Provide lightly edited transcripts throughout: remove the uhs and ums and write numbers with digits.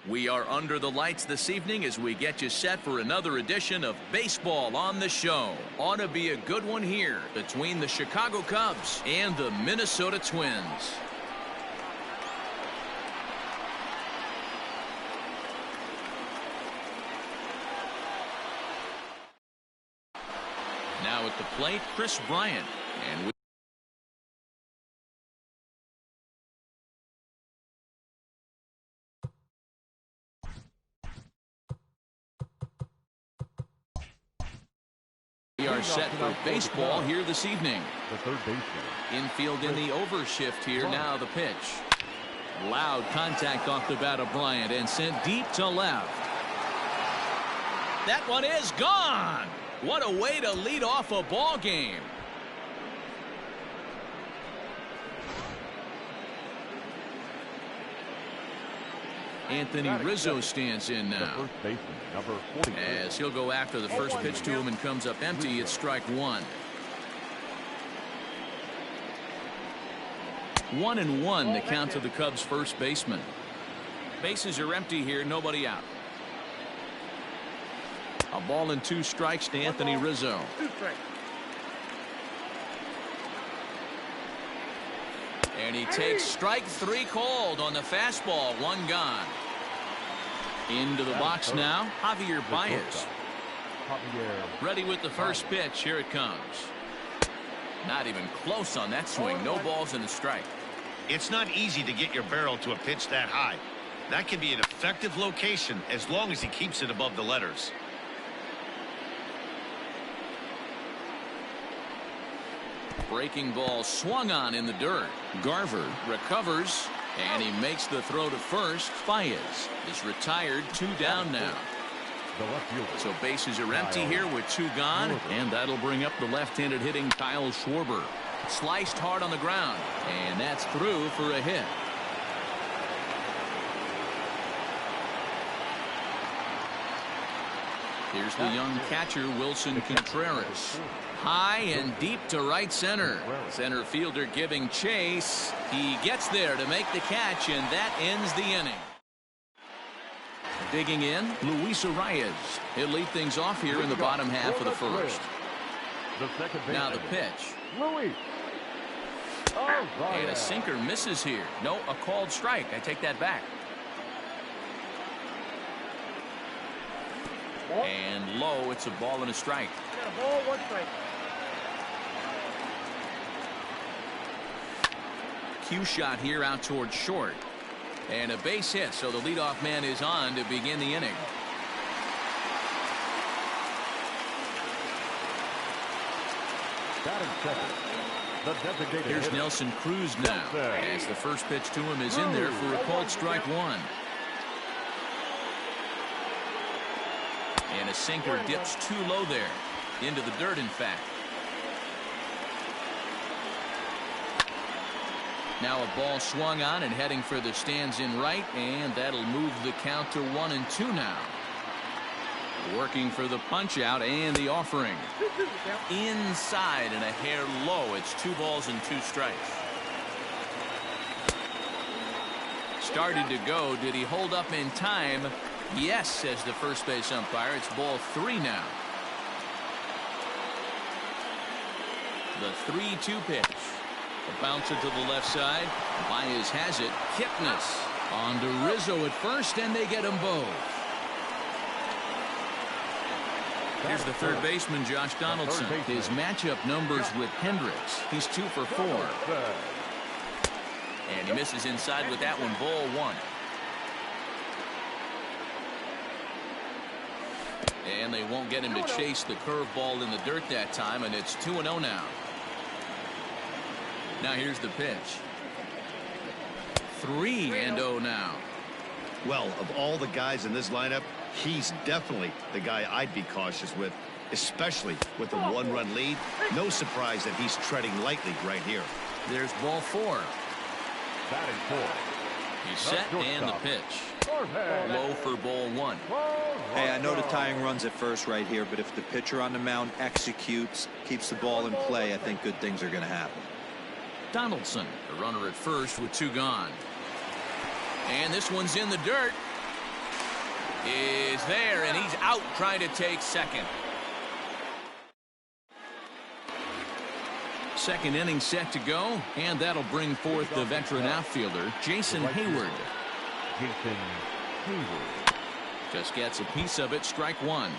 We are under the lights this evening as we get you set for another edition of Baseball on the Show. Ought to be a good one here between the Chicago Cubs and the Minnesota Twins. Now at the plate, Bryant. And we are set for baseball here this evening. The third baseman. Infield in the overshift here. Now the pitch. Loud contact off the bat of Bryant and sent deep to left. That one is gone. What a way to lead off a ball game. Anthony Rizzo stands in now. As he'll go after the first pitch to him and comes up empty. It's strike one. 1-1 the count to the Cubs first baseman. Bases are empty here. Nobody out. A ball and 2 strikes to Anthony Rizzo. And he takes strike 3 called on the fastball. 1 gone. Into the box now, Javy Baez. Ready with the first pitch. Here it comes. Not even close on that swing. No balls and a strike. It's not easy to get your barrel to a pitch that high. That can be an effective location as long as he keeps it above the letters. Breaking ball swung on in the dirt. Garver recovers, and he makes the throw to first. Baez is retired. 2 down now. So bases are empty here with 2 gone, and that'll bring up the left-handed hitting Kyle Schwarber. Sliced hard on the ground, and that's through for a hit. Here's the young catcher, Wilson Contreras. High and deep to right center. Center fielder giving chase. He gets there to make the catch, and that ends the inning. Digging in, Luis Arias. He'll lead things off here in the bottom half of the first. Now the pitch. And a sinker misses here. No, a called strike. I take that back. And low, it's a ball and a strike. Ball, 1 strike. Cue shot here out towards short. And a base hit, so the leadoff man is on to begin the inning. Here's Nelson Cruz now, as the first pitch to him is in there for a called strike 1. And a sinker dips too low there. Into the dirt, in fact. Now a ball swung on and heading for the stands in right, and that'll move the count to 1-2 now. Working for the punch out and the offering. Inside and a hair low. It's 2 balls and 2 strikes. Started to go. Did he hold up in time? Yes, says the first base umpire. It's ball 3 now. The 3-2 pitch. A bouncer to the left side. Baez has it. Kipnis on to Rizzo at first, and they get them both. Here's the third baseman, Josh Donaldson. His matchup numbers with Hendricks. He's 2 for 4. And he misses inside with that one. Ball 1. And they won't get him to chase the curveball in the dirt that time, and it's 2-0 now. Now here's the pitch. 3-0 now. Well, of all the guys in this lineup, he's definitely the guy I'd be cautious with, especially with a 1-run lead. No surprise that he's treading lightly right here. There's ball 4. He's set, and the pitch. Low for ball 1. Hey, I know the tying runs at first right here, but if the pitcher on the mound executes, keeps the ball in play, I think good things are going to happen. Donaldson, the runner at first with 2 gone. And this one's in the dirt. is there, and he's out trying to take second. Second inning set to go, and that'll bring forth the veteran outfielder, Jason Hayward. Just gets a piece of it, strike one.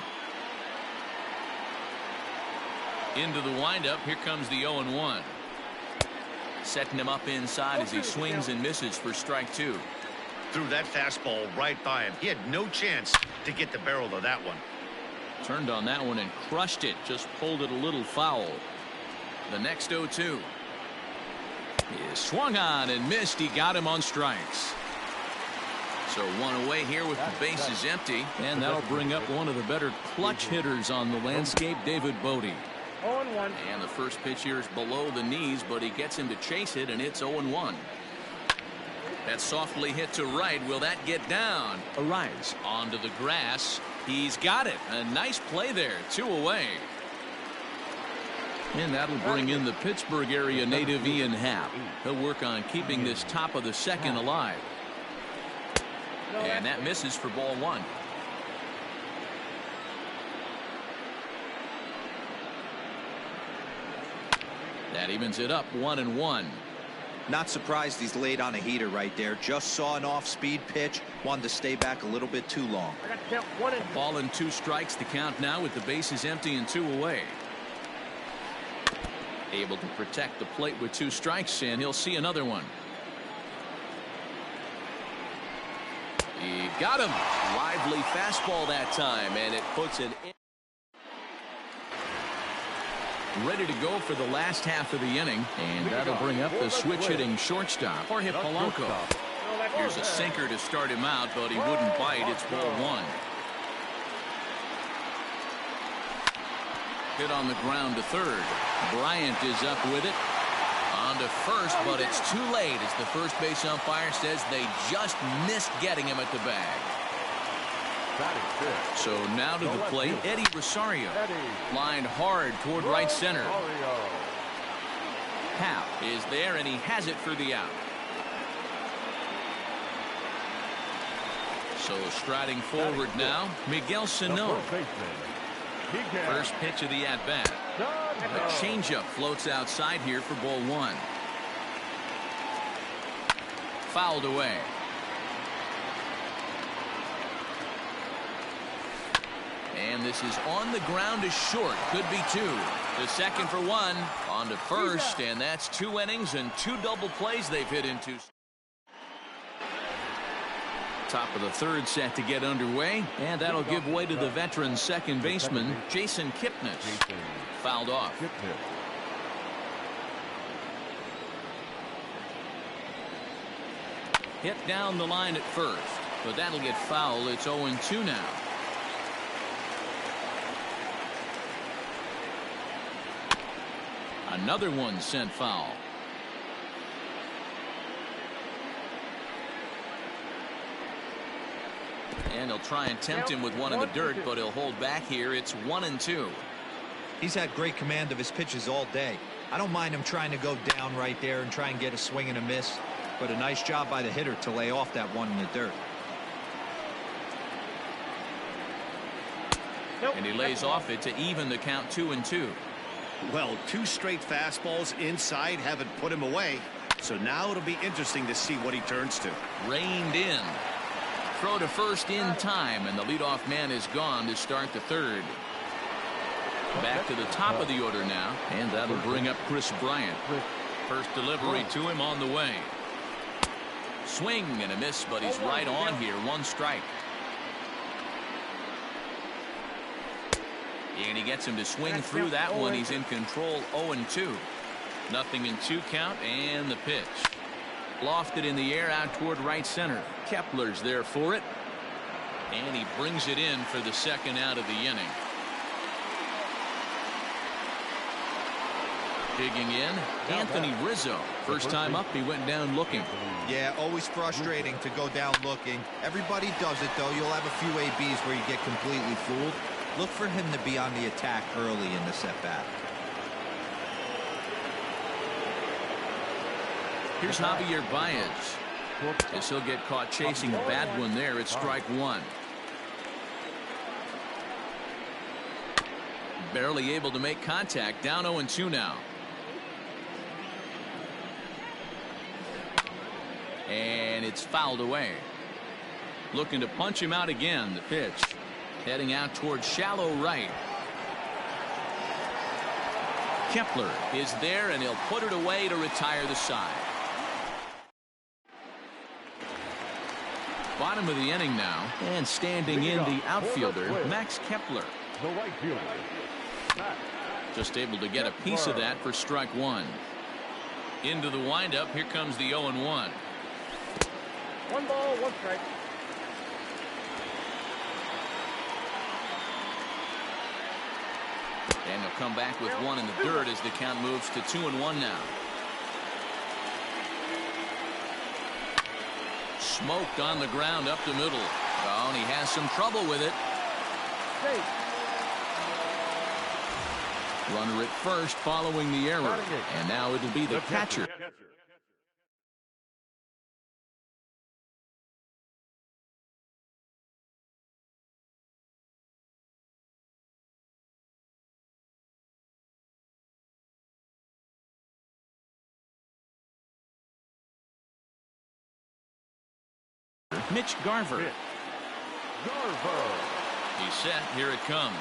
Into the windup, here comes the 0-1. Setting him up inside as he swings and misses for strike two. Threw that fastball right by him. He had no chance to get the barrel of that one. Turned on that one and crushed it, just pulled it a little foul. The next 0-2 is swung on and missed. He got him on strikes. So one away here with the bases empty, and that'll bring up one of the better clutch hitters on the landscape, David Bodie. 0-1. And the first pitch here is below the knees, but he gets him to chase it, and it's 0-1. That softly hit to right. Will that get down? Arrives onto the grass. He's got it. A nice play there. 2 away. And that'll bring in the Pittsburgh area native Ian Happ. He'll work on keeping this top of the second alive. And that misses for ball one. That evens it up 1-1. Not surprised he's laid on a heater right there. Just saw an off-speed pitch. Wanted to stay back a little bit too long. I got to count 1 and 2. Ball and 2 strikes to count now with the bases empty and 2 away. Able to protect the plate with 2 strikes, and he'll see another one. He got him. Lively fastball that time, and it puts it in. Ready to go for the last half of the inning, and that'll bring up the switch-hitting shortstop, Jorge Polanco. Here's a sinker to start him out, but he wouldn't bite. It's ball one. Hit on the ground to third. Bryant is up with it. On to first, but it's too late as the first base umpire says they just missed getting him at the bag. So now to the plate, Eddie Rosario. Lined hard toward right center. Happ is there, and he has it for the out. So striding forward now, Miguel Sano. First pitch of the at-bat. A changeup floats outside here for ball one. Fouled away. And this is on the ground to short. Could be 2. The second for 1. On to first, and that's 2 innings and 2 double plays they've hit into. Top of the third set to get underway, and that'll give way to the veteran second baseman, Jason Kipnis. Fouled off. Hit down the line at first, but that'll get foul. It's 0-2 now. Another one sent foul. And he'll try and tempt him with one in the dirt, but he'll hold back here. It's 1-2. He's had great command of his pitches all day. I don't mind him trying to go down right there and try and get a swing and a miss, but a nice job by the hitter to lay off that one in the dirt. And he lays off it to even the count 2-2. Well, 2 straight fastballs inside haven't put him away. So now it'll be interesting to see what he turns to. Reined in. Throw to first in time, and the leadoff man is gone to start the third. Back to the top of the order now, and that'll bring up Chris Bryant. First delivery to him on the way. Swing and a miss, but he's right on here. 1 strike. And he gets him to swing through that one. He's in control. 0-2. Nothing in 2 count, and the pitch. Lofted in the air out toward right center. Kepler's there for it. And he brings it in for the second out of the inning. Digging in, Anthony Rizzo. First time up, he went down looking. Yeah, always frustrating to go down looking. Everybody does it, though. You'll have a few ABs where you get completely fooled. Look for him to be on the attack early in this at-bat. Here's Javy Baez. As he'll get caught chasing a bad one there. It's strike 1. Barely able to make contact. Down 0-2 now. And it's fouled away. Looking to punch him out again. The pitch heading out towards shallow right. Kepler is there, and he'll put it away to retire the side. Bottom of the inning now, and standing in the outfielder, Max Kepler. The right fielder. Just able to get a piece of that for strike one. Into the windup. Here comes the 0-1. 1 ball, 1 strike. And he'll come back with one in the dirt as the count moves to 2-1 now. Smoked on the ground up the middle. Oh, and he has some trouble with it. Runner at first following the error. And now it'll be the catcher. Mitch Garver. He's set. Here it comes.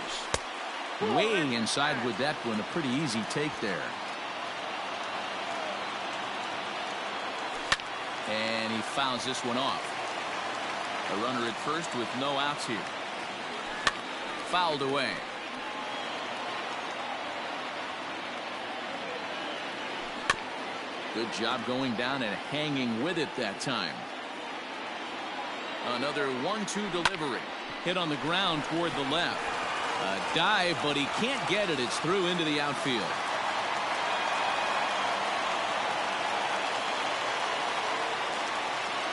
Way inside with that one. A pretty easy take there. And he fouls this one off. A runner at first with no outs here. Fouled away. Good job going down and hanging with it that time. Another 1-2 delivery. Hit on the ground toward the left. A dive, but he can't get it. It's through into the outfield.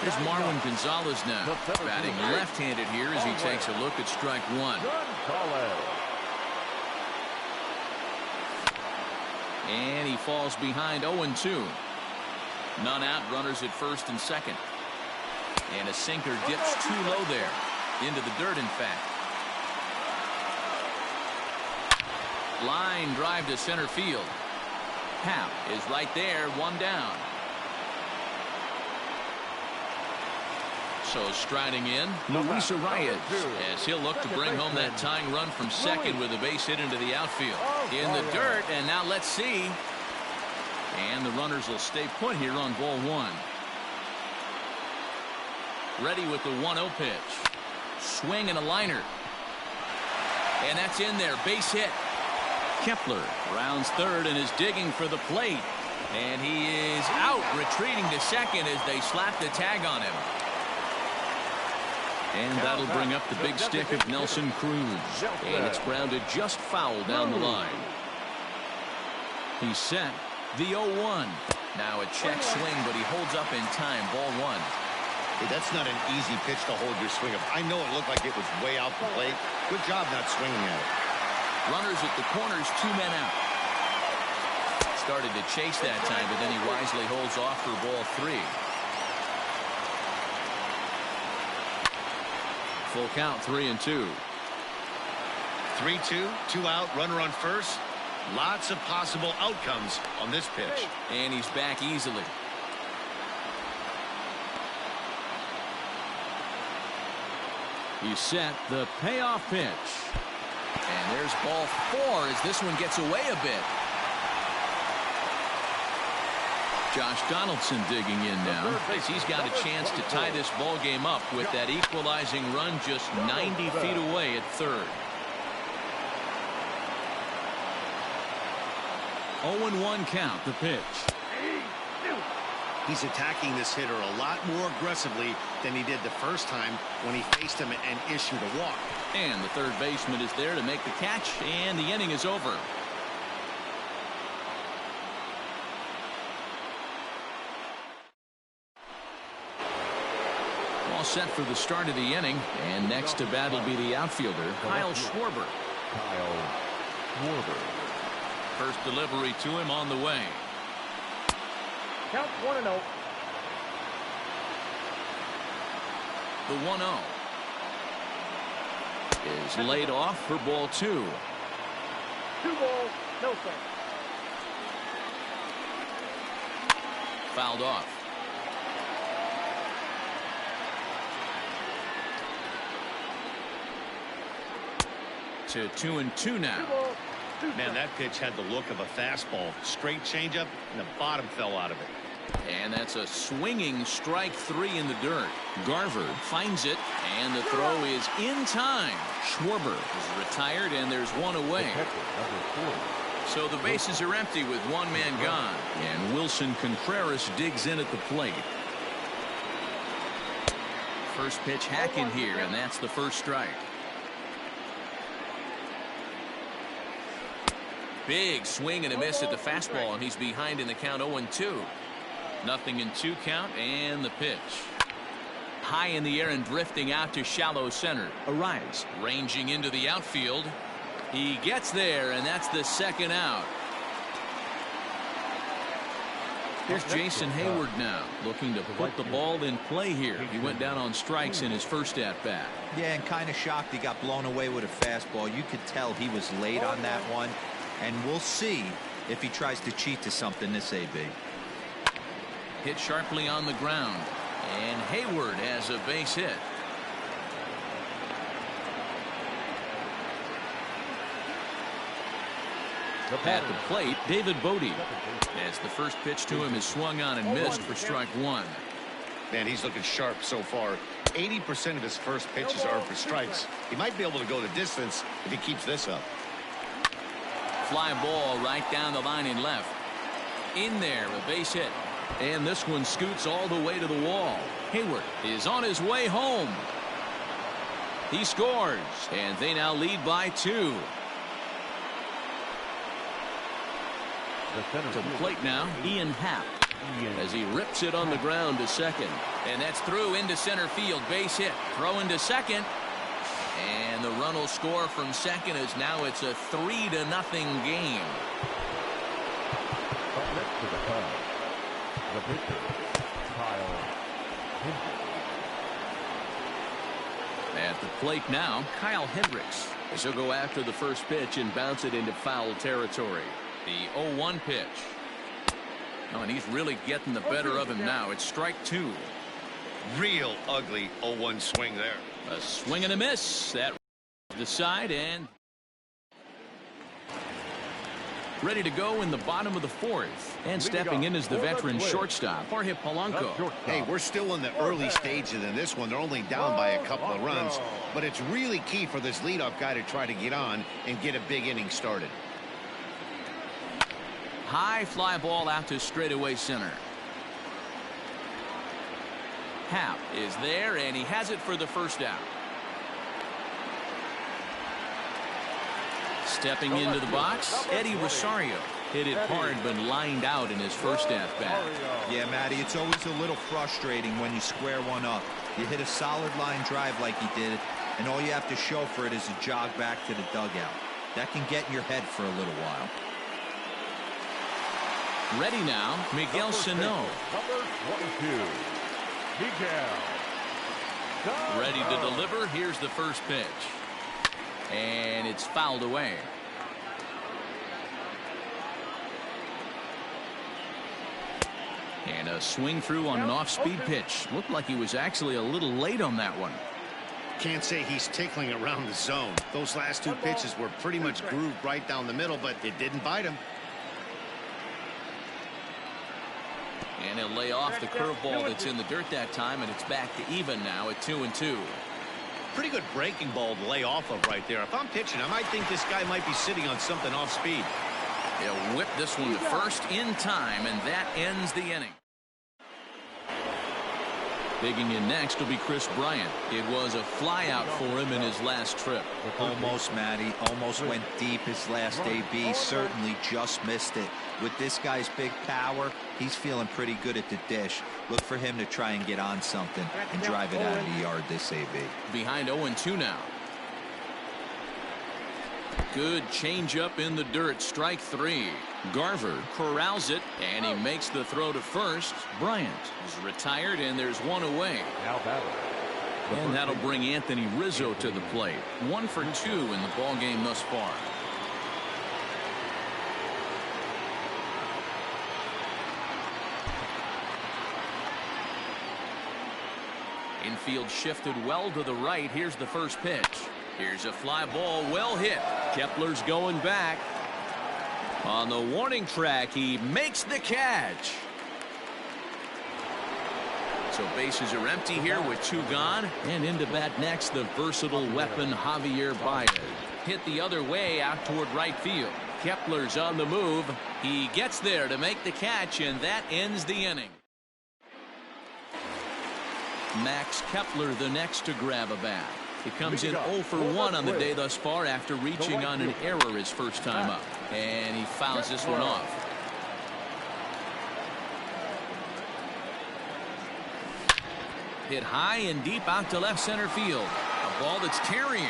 Here's Marwin Gonzalez now, batting left-handed here as he takes a look at strike one. And he falls behind 0-2. None out, runners at first and second. And a sinker dips too low there. Into the dirt, in fact. Line drive to center field. Hap is right there, one down. So striding in, Rosario as he'll look to bring home that tying run from second with a base hit into the outfield. In the dirt, and now let's see. And the runners will stay put here on ball one. Ready with the 1-0 pitch. Swing and a liner. And that's in there. Base hit. Kepler rounds third and is digging for the plate. And he is out, retreating to second as they slap the tag on him. And that'll bring up the big stick of Nelson Cruz. And it's grounded just foul down the line. He's set. The 0-1. Now a check swing, but he holds up in time. Ball one. Hey, that's not an easy pitch to hold your swing of. I know it looked like it was way out the plate. Good job not swinging at it. Runners at the corners, 2 men out. Started to chase that time, but then he wisely holds off for ball 3. Full count, 3-2. 3-2, 2 out, runner on first. Lots of possible outcomes on this pitch. And he's back easily. He's set. The payoff pitch. And there's ball 4 as this one gets away a bit. Josh Donaldson digging in now as he's got a chance to tie this ball game up with that equalizing run just 90 feet away at third. 0-1 count, the pitch. He's attacking this hitter a lot more aggressively than he did the first time when he faced him and issued a walk. And the third baseman is there to make the catch, and the inning is over. All set for the start of the inning, and next to bat will be the outfielder, Kyle Schwarber. First delivery to him on the way. Count 1-0. The 1-0 is laid off for ball 2. Hilton. Fouled off. To 2-2 now. Man, that pitch had the look of a fastball. Straight changeup, and the bottom fell out of it. And that's a swinging strike 3 in the dirt. Garver finds it, and the throw is in time. Schwarber is retired, and there's one away. So the bases are empty with one man gone. And Wilson Contreras digs in at the plate. First pitch hacking here, and that's the first strike. Big swing and a miss at the fastball, and he's behind in the count 0-2. Nothing in 2 count, and the pitch. High in the air and drifting out to shallow center. Arise, ranging into the outfield. He gets there, and that's the second out. Here's Jason Hayward now, looking to put the ball in play here. He went down on strikes in his first at-bat. Yeah, and kind of shocked he got blown away with a fastball. You could tell he was late on that one. And we'll see if he tries to cheat to something this AB. Hit sharply on the ground. And Hayward has a base hit. At the plate, David Bodie. As the first pitch to him is swung on and missed for strike 1. Man, he's looking sharp so far. 80% of his first pitches are for strikes. He might be able to go the distance if he keeps this up. Fly ball right down the line in left. In there, a base hit. And this one scoots all the way to the wall. Hayward is on his way home. He scores, and they now lead by 2. To the plate now, Ian Happ. As he rips it on the ground to second. And that's through into center field. Base hit. Throw into second. And the run will score from second as now it's a 3-0 game. At the plate now, Kyle Hendricks. As he'll go after the first pitch and bounce it into foul territory. The 0-1 pitch. Oh, and he's really getting the better of him now. It's strike 2. Real ugly 0-1 swing there. A swing and a miss. That the side and ready to go in the bottom of the 4th. And stepping in is the veteran shortstop, Jorge Polanco. Hey, we're still in the early stages in this one. They're only down by a couple of runs. But it's really key for this leadoff guy to try to get on and get a big inning started. High fly ball out to straightaway center. Happ is there, and he has it for the first out. Stepping into the box, Eddie Rosario. Hit it hard, but lined out in his first at-bat. Yeah, Matty, it's always a little frustrating when you square one up. You hit a solid line drive like he did, and all you have to show for it is a jog back to the dugout. That can get in your head for a little while. Ready now, Miguel Sano. Ready to deliver. Here's the first pitch. And it's fouled away. And a swing through on an off-speed pitch. Looked like he was actually a little late on that one. Can't say he's tickling around the zone. Those last 2 pitches were pretty much grooved right down the middle, but it didn't bite him. And he'll lay off the curveball that's in the dirt that time, and it's back to even now at 2-2. Pretty good breaking ball to lay off of right there. If I'm pitching, I might think this guy might be sitting on something off speed. He'll whip this one to first in time, and that ends the inning. Digging in next will be Chris Bryant. It was a fly out for him in his last trip. Almost, Matty. Almost went deep his last AB. Certainly just missed it. With this guy's big power, he's feeling pretty good at the dish. Look for him to try and get on something and drive it out of the yard this AB. Behind 0-2 now. Good changeup in the dirt. Strike 3. Garver corrals it, and he makes the throw to first. Bryant is retired, and there's one away. And that'll bring Anthony Rizzo to the plate. 1 for 2 in the ball game thus far. Infield shifted well to the right. Here's the first pitch. Here's a fly ball, well hit. Kepler's going back. On the warning track, he makes the catch. So bases are empty here with 2 gone. And into bat next, the versatile weapon Javy Baez. Hit the other way out toward right field. Kepler's on the move. He gets there to make the catch, and that ends the inning. Max Kepler the next to grab a bat. He comes in 0 for 1 on the day thus far after reaching on an error his first time up. And he fouls this one off. Hit high and deep out to left center field. A ball that's carrying.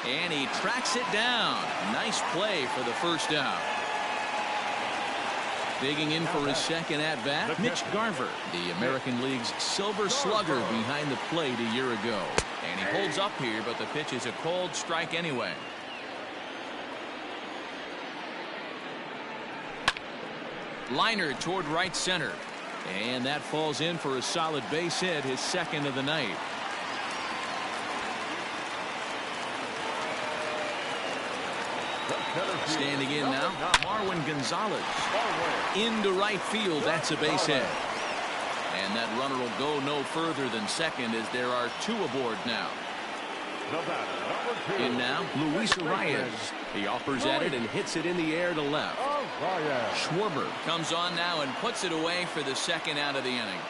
And he tracks it down. Nice play for the first out. Digging in for his second at-bat, Mitch Garver, the American League's Silver Slugger, behind the plate a year ago. And he holds up here, but the pitch is a cold strike anyway. Liner toward right center. And that falls in for a solid base hit, his second of the night. Standing in now, Marwin Gonzalez. Into right field, that's a base hit. And that runner will go no further than second as there are 2 aboard now. In now, Rosario. He offers at it and hits it in the air to left. Schwarber comes on now and puts it away for the second out of the inning.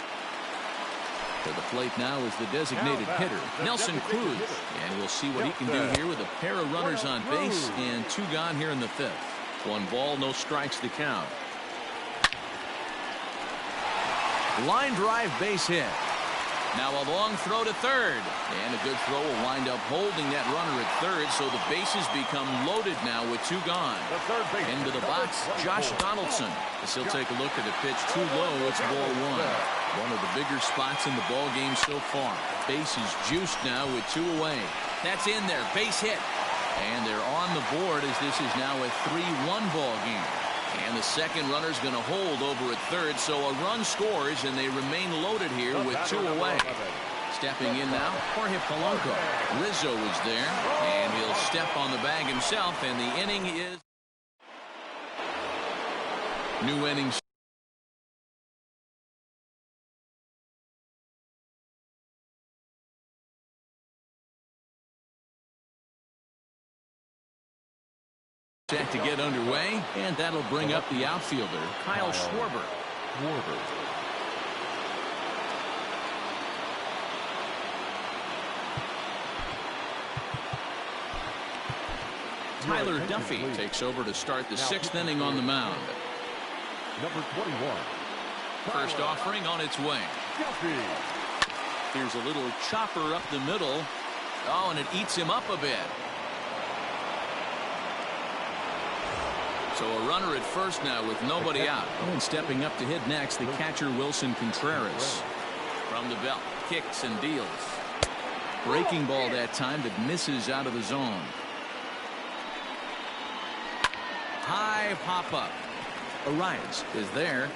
To the plate now is the designated hitter, Nelson Cruz. And we'll see what he can do here with a pair of runners on base and 2 gone here in the 5th. 1 ball, no strikes to count. Line drive base hit. Now a long throw to third. And a good throw will wind up holding that runner at third, so the bases become loaded now with 2 gone. Into the box, Josh Donaldson. As he'll take a look at the pitch too low, it's ball 1. One of the bigger spots in the ball game so far. Bases juiced now with 2 away. That's in there, base hit. And they're on the board as this is now a 3-1 ball game. And the second runner's going to hold over at third, so a run scores and they remain loaded here with 2 away. Stepping in now, Jorge Polanco. Rizzo is there, and he'll step on the bag himself, and the inning is new inning. Set to get underway, and that'll bring up the outfielder, Kyle Schwarber. Tyler Duffy takes over to start the 6th inning on the mound. Number 21. First offering on its way. Here's a little chopper up the middle. Oh, and it eats him up a bit. So a runner at first now with nobody out. And stepping up to hit next, the catcher Wilson Contreras. From the belt, kicks and deals. Breaking ball that time that misses out of the zone. High pop-up. Arias is there.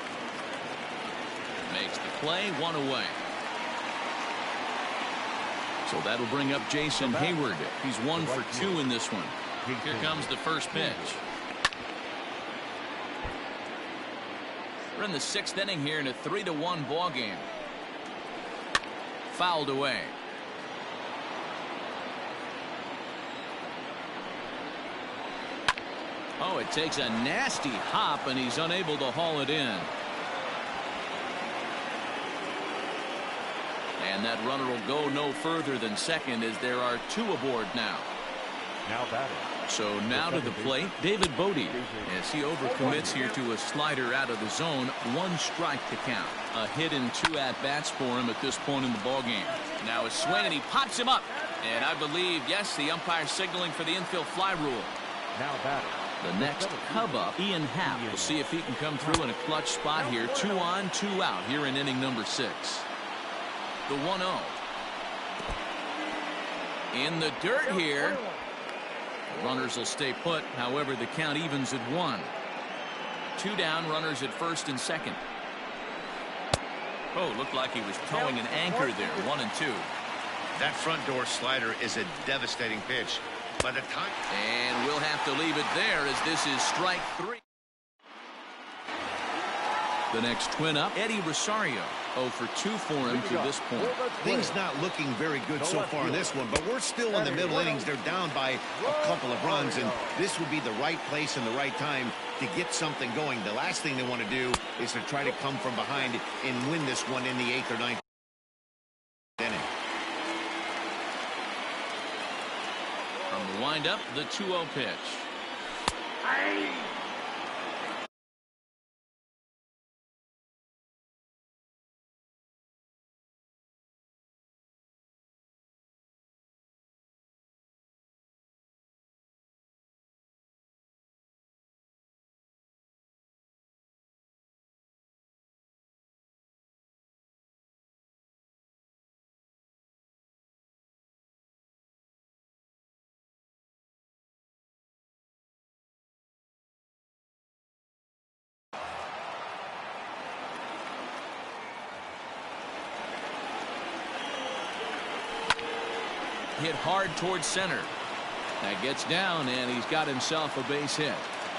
Makes the play, 1 away. So that'll bring up Jason Hayward. He's 1 for 2 in this one. Here comes the first pitch. We're in the 6th inning here in a 3-1 ball game. Fouled away. Oh, it takes a nasty hop, and he's unable to haul it in. And that runner will go no further than second as there are 2 aboard now. Now batting. So now to the plate, David Bodie, as he overcommits here to a slider out of the zone. 1 strike to count. A hit in 2 at-bats for him at this point in the ballgame. Now a swing, and he pops him up. And I believe, yes, the umpire signaling for the infield fly rule. Now batting. The next Cub up, Ian Happ. We'll see if he can come through in a clutch spot here. 2 on, 2 out here in inning number 6. The 1-0. In the dirt here. Runners will stay put. However, the count evens at 1. 2 down, runners at first and second. Oh, looked like he was towing an anchor there. 1-2. That front door slider is a devastating pitch. By the time. And we'll have to leave it there as this is strike 3. The next twin up, Eddie Rosario. 0 for 2 for him to this point. Things not looking very good so far in this one, but we're still in the middle innings. They're down by a couple of runs, and this would be the right place and the right time to get something going. The last thing they want to do is to try to come from behind and win this one in the 8th or 9th inning. From the windup, the 2-0 pitch. Hit hard towards center. That gets down, and he's got himself a base hit.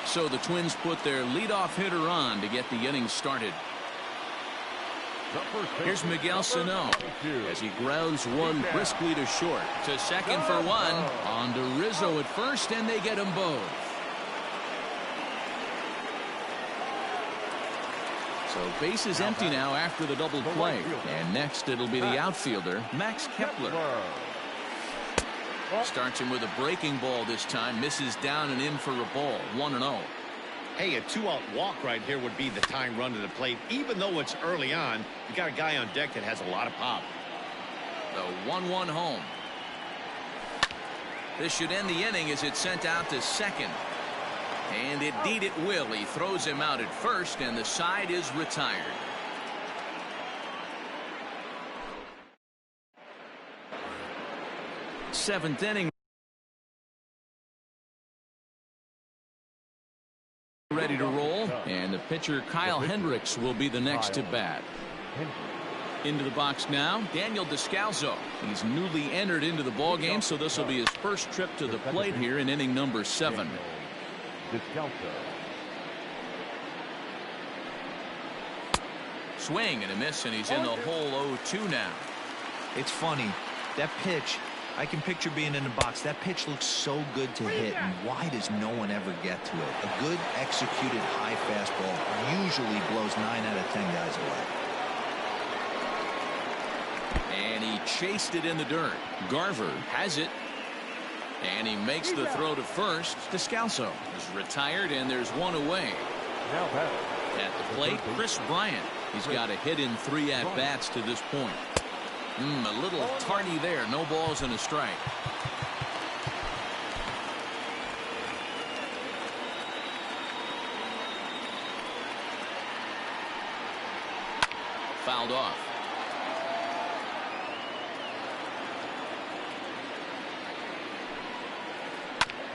So the Twins put their leadoff hitter on to get the inning started. Here's Miguel Sano as he grounds one briskly to short. To second for one. On to Rizzo at first, and they get them both. So base is empty now after the double play. And next it'll be the outfielder, Max Kepler. Starts him with a breaking ball this time. Misses down and in for a ball. 1-0. Hey, a 2-out walk right here would be the time run to the plate. Even though it's early on, you got a guy on deck that has a lot of pop. The 1-1 home. This should end the inning as it's sent out to second. And indeed it will. He throws him out at first, and the side is retired. Seventh inning. Ready to roll, and the pitcher Kyle Hendricks will be the next to bat. Into the box now, Daniel Descalso. He's newly entered into the ball game, so this will be his first trip to the plate here in inning number 7. Swing and a miss, and he's in the hole 0-2 now. It's funny, that pitch, I can picture being in the box. That pitch looks so good to hit, and why does no one ever get to it? A good executed high fastball usually blows 9 out of 10 guys away. And he chased it in the dirt. Garver has it, and he makes the throw to first. Descalso is retired, and there's one away. At the plate, Chris Bryant. He's got a hit in 3 at-bats to this point. A little tardy there. No balls and a strike. Fouled off.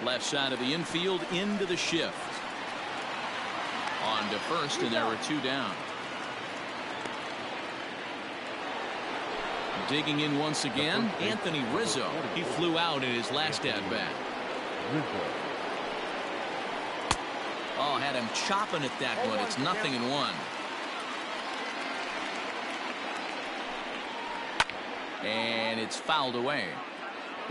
Left side of the infield into the shift. On to first, and there were 2 down. Digging in once again, Anthony Rizzo. He flew out in his last at-bat. Oh, had him chopping at that one. It's 0-1. And it's fouled away.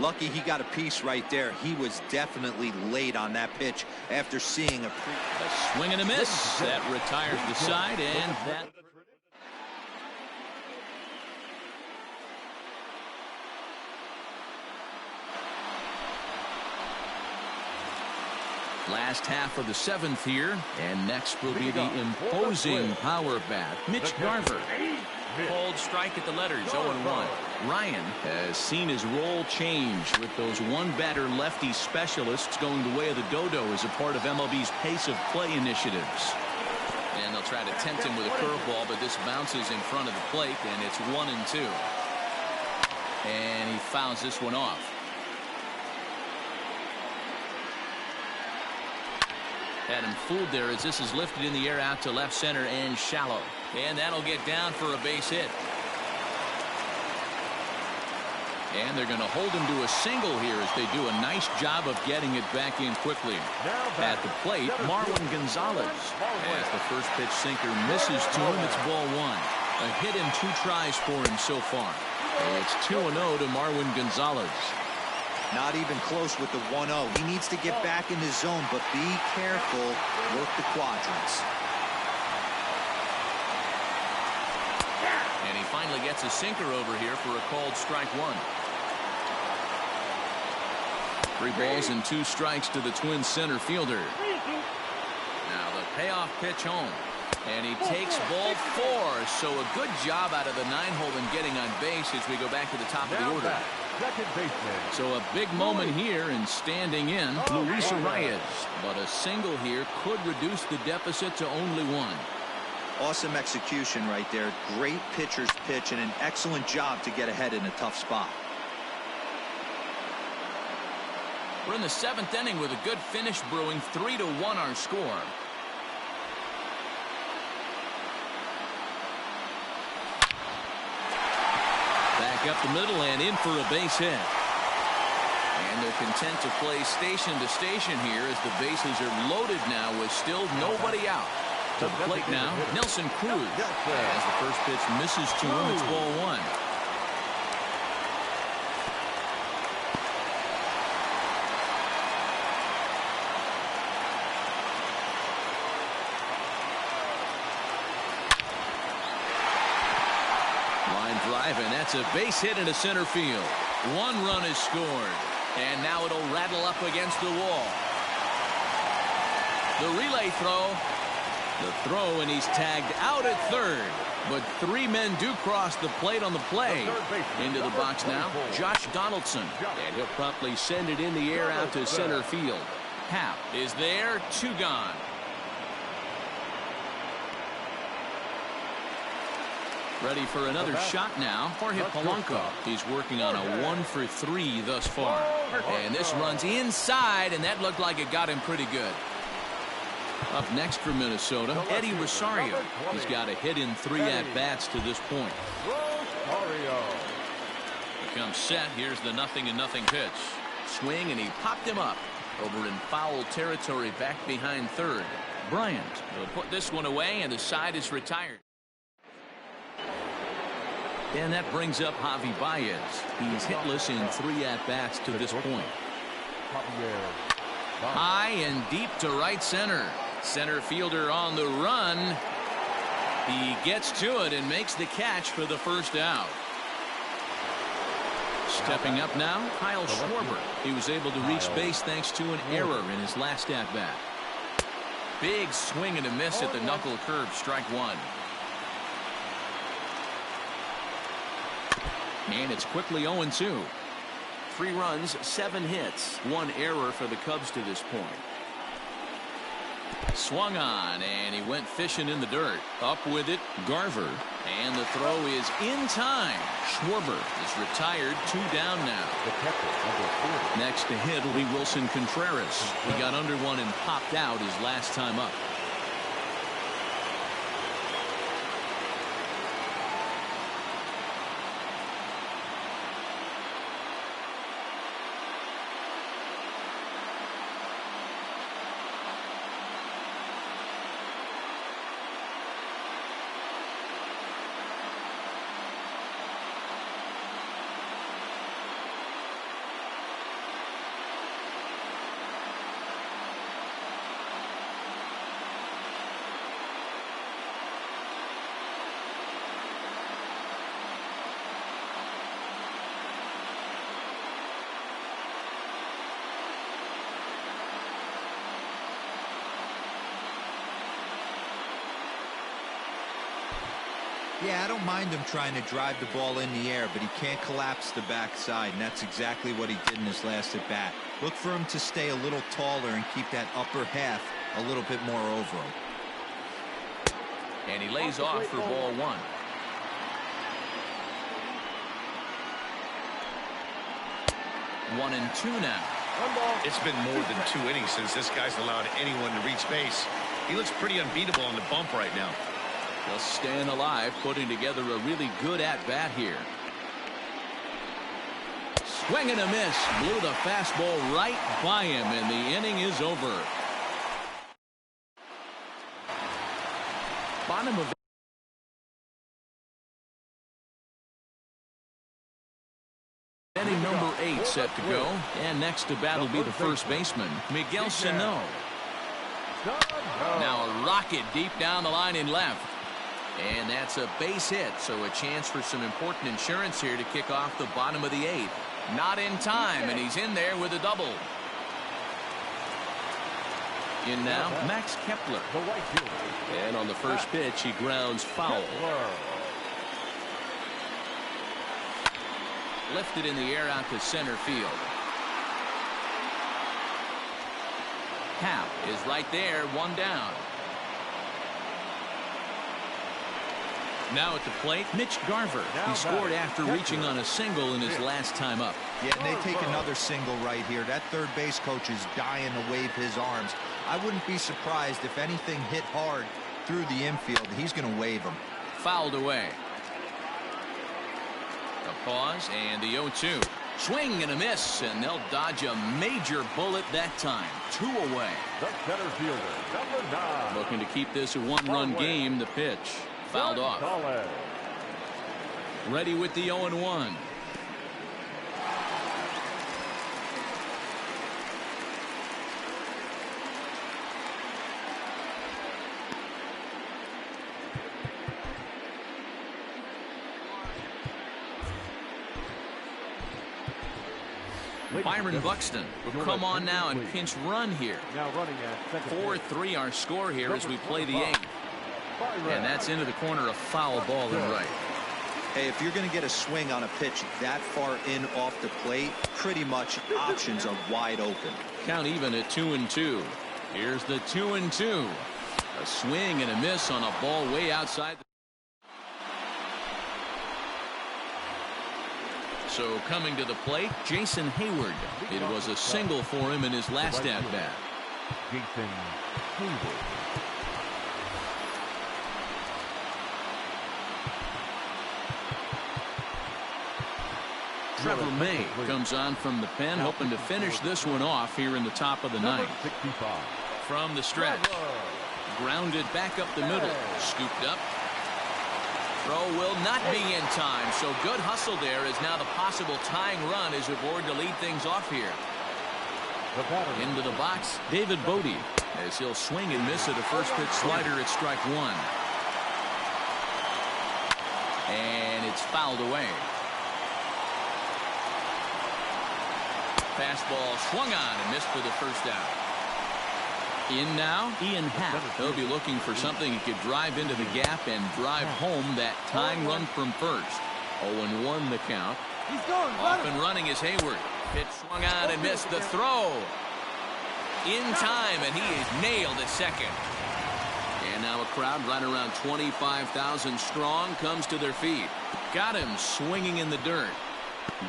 Lucky he got a piece right there. He was definitely late on that pitch after seeing a swing and a miss. That retires the side, and that. Last half of the 7th here, and next will be the imposing power bat, Mitch Garver. Called strike at the letters, 0-1. Ryan has seen his role change with those one-batter lefty specialists going the way of the dodo as a part of MLB's pace of play initiatives. And they'll try to tempt him with a curveball, but this bounces in front of the plate, and it's 1-2. And he fouls this one off. Had him fooled there as this is lifted in the air out to left center and shallow. And that'll get down for a base hit. And they're going to hold him to a single here as they do a nice job of getting it back in quickly. At the plate, Marwin Gonzalez. As the first pitch sinker misses to him, it's ball one. A hit in 2 tries for him so far. It's 2-0 to Marwin Gonzalez. Not even close with the 1-0. He needs to get back in the zone, but be careful. Work the quadrants. And he finally gets a sinker over here for a called strike one. 3 balls and 2 strikes to the Twins center fielder. Now the payoff pitch home. And he takes ball 4. So a good job out of the 9-hole in getting on base as we go back to the top of the order. So a big moment here and standing in Rosario. But a single here could reduce the deficit to only 1. Awesome execution right there. Great pitcher's pitch and an excellent job to get ahead in a tough spot. We're in the 7th inning with a good finish brewing. 3-1 our score. Back up the middle and in for a base hit. And they're content to play station to station here as the bases are loaded now with still nobody out. To the plate now, Nelson Cruz. As the first pitch misses to him, it's ball 1. Line drive, and that's a base hit into center field. 1 run is scored, and now it'll rattle up against the wall. The relay throw. The throw, and he's tagged out at third. But 3 men do cross the plate on the play. Into the box now, Josh Donaldson. And he'll promptly send it in the air out to center field. Hap is there, 2 gone. Ready for another shot now for Polanco. He's working on a 1 for 3 thus far. And this runs inside, and that looked like it got him pretty good. Up next for Minnesota, Eddie Rosario. He's got a hit in 3 at-bats to this point. He comes set. Here's the 0-0 pitch. Swing, and he popped him up. Over in foul territory back behind third. Bryant will put this one away, and the side is retired. And that brings up Javy Baez. He's hitless in 3 at-bats to this point. High and deep to right center. Center fielder on the run. He gets to it and makes the catch for the first out. Stepping up now, Schwarber. He was able to reach base thanks to an error in his last at-bat. Big swing and a miss at the knuckle curve, strike 1. And it's quickly 0-2. 3 runs, 7 hits, 1 error for the Cubs to this point. Swung on, and he went fishing in the dirt. Up with it, Garver. And the throw is in time. Schwarber is retired, 2 down now. Next to hit will be Wilson Contreras. He got under one and popped out his last time up. Yeah, I don't mind him trying to drive the ball in the air, but he can't collapse the backside, and that's exactly what he did in his last at bat. Look for him to stay a little taller and keep that upper half a little bit more over him. And he lays off for ball 1. One and 2 now. One ball. It's been more than 2 innings since this guy's allowed anyone to reach base. He looks pretty unbeatable on the bump right now. Just staying alive, putting together a really good at-bat here. Swing and a miss. Blew the fastball right by him, and the inning is over. Bottom of inning number 8 set to go. And next to bat will be the first baseman, Miguel Sano. Now a rocket deep down the line in left. And that's a base hit, so a chance for some important insurance here to kick off the bottom of the 8th. Not in time, and he's in there with a double. In now, Max Kepler. And on the first pitch, he grounds foul. Lifted in the air out to center field. Hap is right there, one down. Now at the plate, Mitch Garver. He scored after reaching on a single in his last time up. Yeah, and they take another single right here. That third base coach is dying to wave his arms. I wouldn't be surprised if anything hit hard through the infield. He's going to wave them. Fouled away. A pause and the 0-2. Swing and a miss, and they'll dodge a major bullet that time. 2 away. The center fielder, number 9. Looking to keep this a one-run game. The pitch. Fouled off. Ready with the 0-1. Byron Buxton will come on now and pinch run here. Now running at 4-3 our score here as we play the 8th. And that's into the corner, a foul ball and right. Hey, if you're going to get a swing on a pitch that far in off the plate, pretty much options are wide open. Count even at 2-2. Here's the 2-2. A swing and a miss on a ball way outside. So coming to the plate, Jason Hayward. It was a single for him in his last at-bat. Jason Hayward. Trevor May comes on from the pen, hoping to finish this one off here in the top of the 9th. From the stretch. Grounded back up the middle. Scooped up. Throw will not be in time, so good hustle there as now the possible tying run is aboard to lead things off here. Into the box, David Bodie, as he'll swing and miss at a first pitch slider at strike 1. And it's fouled away. Fastball swung on and missed for the first out. In now, Ian Happ. He'll be looking for something he could drive into the gap and drive home that tying run from first. 0-1 the count. Off and running is Hayward. Pitch swung on and missed the throw. In time, and he is nailed at second. And now a crowd right around 25,000 strong comes to their feet. Got him swinging in the dirt.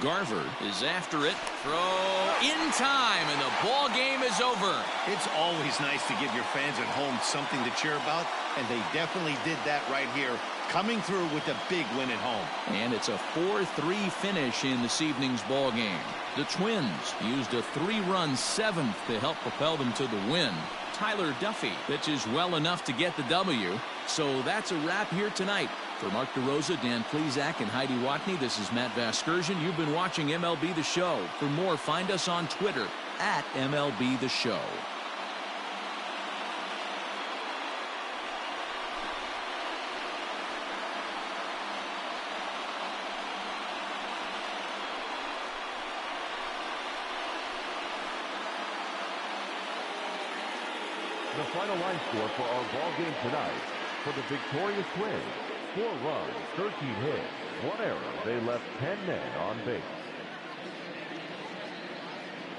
Garver is after it. Throw in time, and the ball game is over. It's always nice to give your fans at home something to cheer about, and they definitely did that right here, coming through with a big win at home. And it's a 4-3 finish in this evening's ball game. The Twins used a 3-run 7th to help propel them to the win. Tyler Duffy pitches well enough to get the W. So that's a wrap here tonight. For Mark DeRosa, Dan Plesac, and Heidi Watney, this is Matt Vasgersian. You've been watching MLB The Show. For more, find us on Twitter at MLB The Show. The final line score for our ball game tonight. For the victorious Twins, 4 runs, 13 hits, 1 error. They left 10 men on base.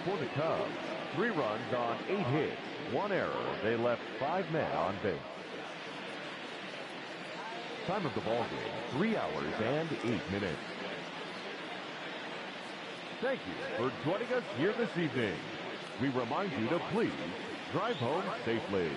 For the Cubs, 3 runs on 8 hits, 1 error. They left 5 men on base. Time of the ball game, 3 hours and 8 minutes. Thank you for joining us here this evening. we remind you to please drive home safely.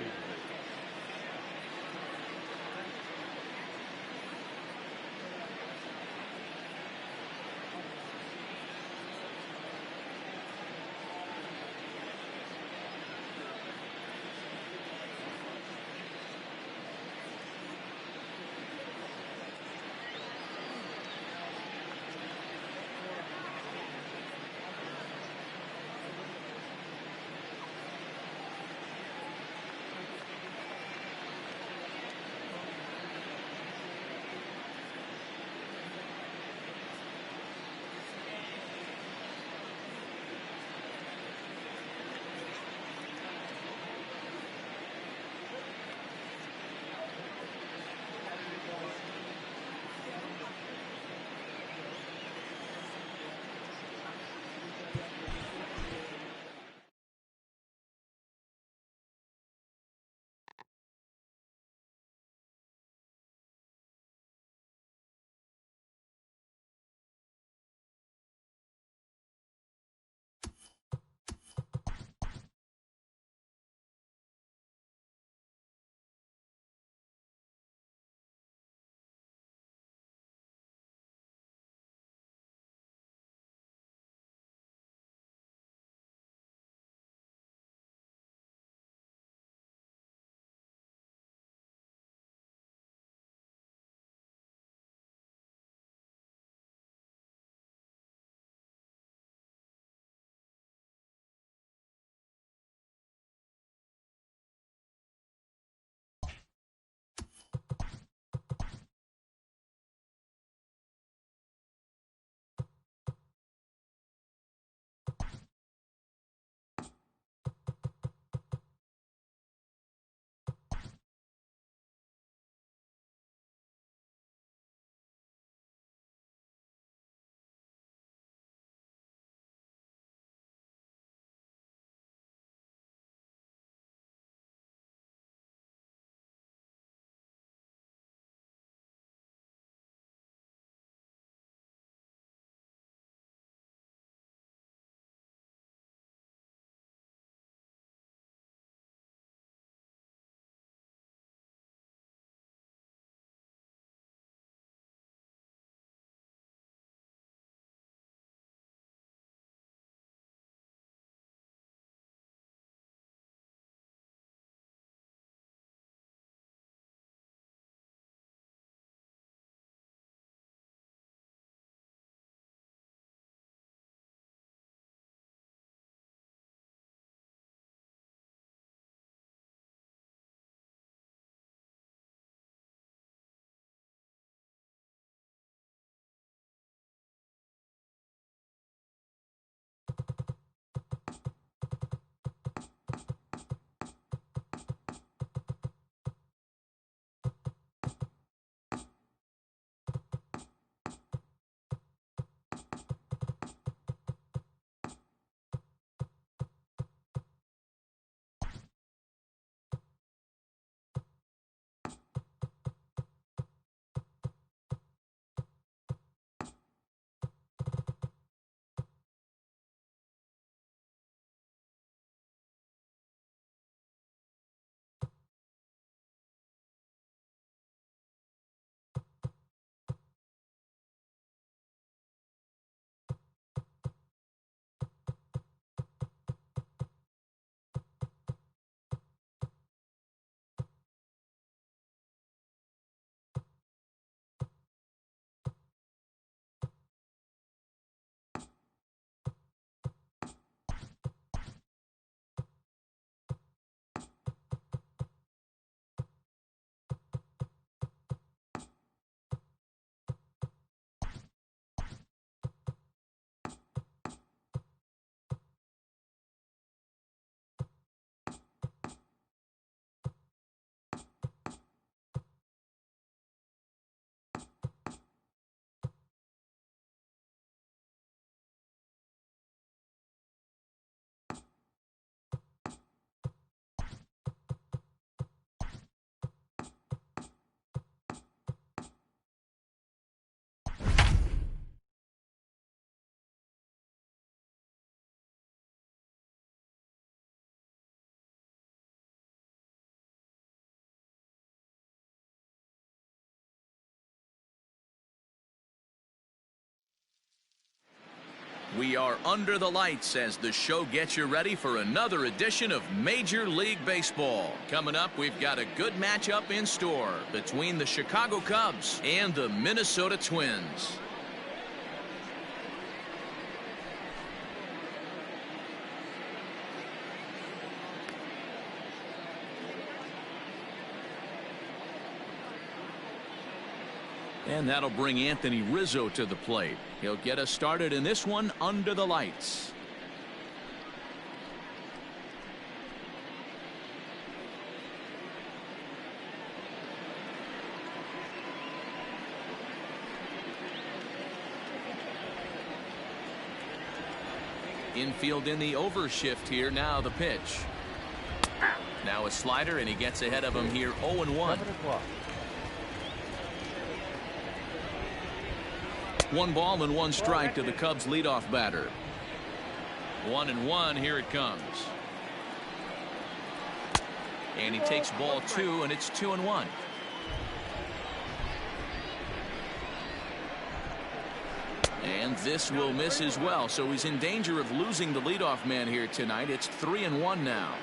We are under the lights as the show gets you ready for another edition of Major League Baseball. Coming up, we've got a good matchup in store between the Chicago Cubs and the Minnesota Twins. And that'll bring Anthony Rizzo to the plate. He'll get us started in this one under the lights. Infield in the overshift here. Now the pitch. Now a slider, and he gets ahead of him here. 0-1. 1 ball and 1 strike to the Cubs leadoff batter. 1-1. Here it comes. And he takes ball 2, and it's 2-1. And this will miss as well, so he's in danger of losing the leadoff man here tonight. It's 3-1 now.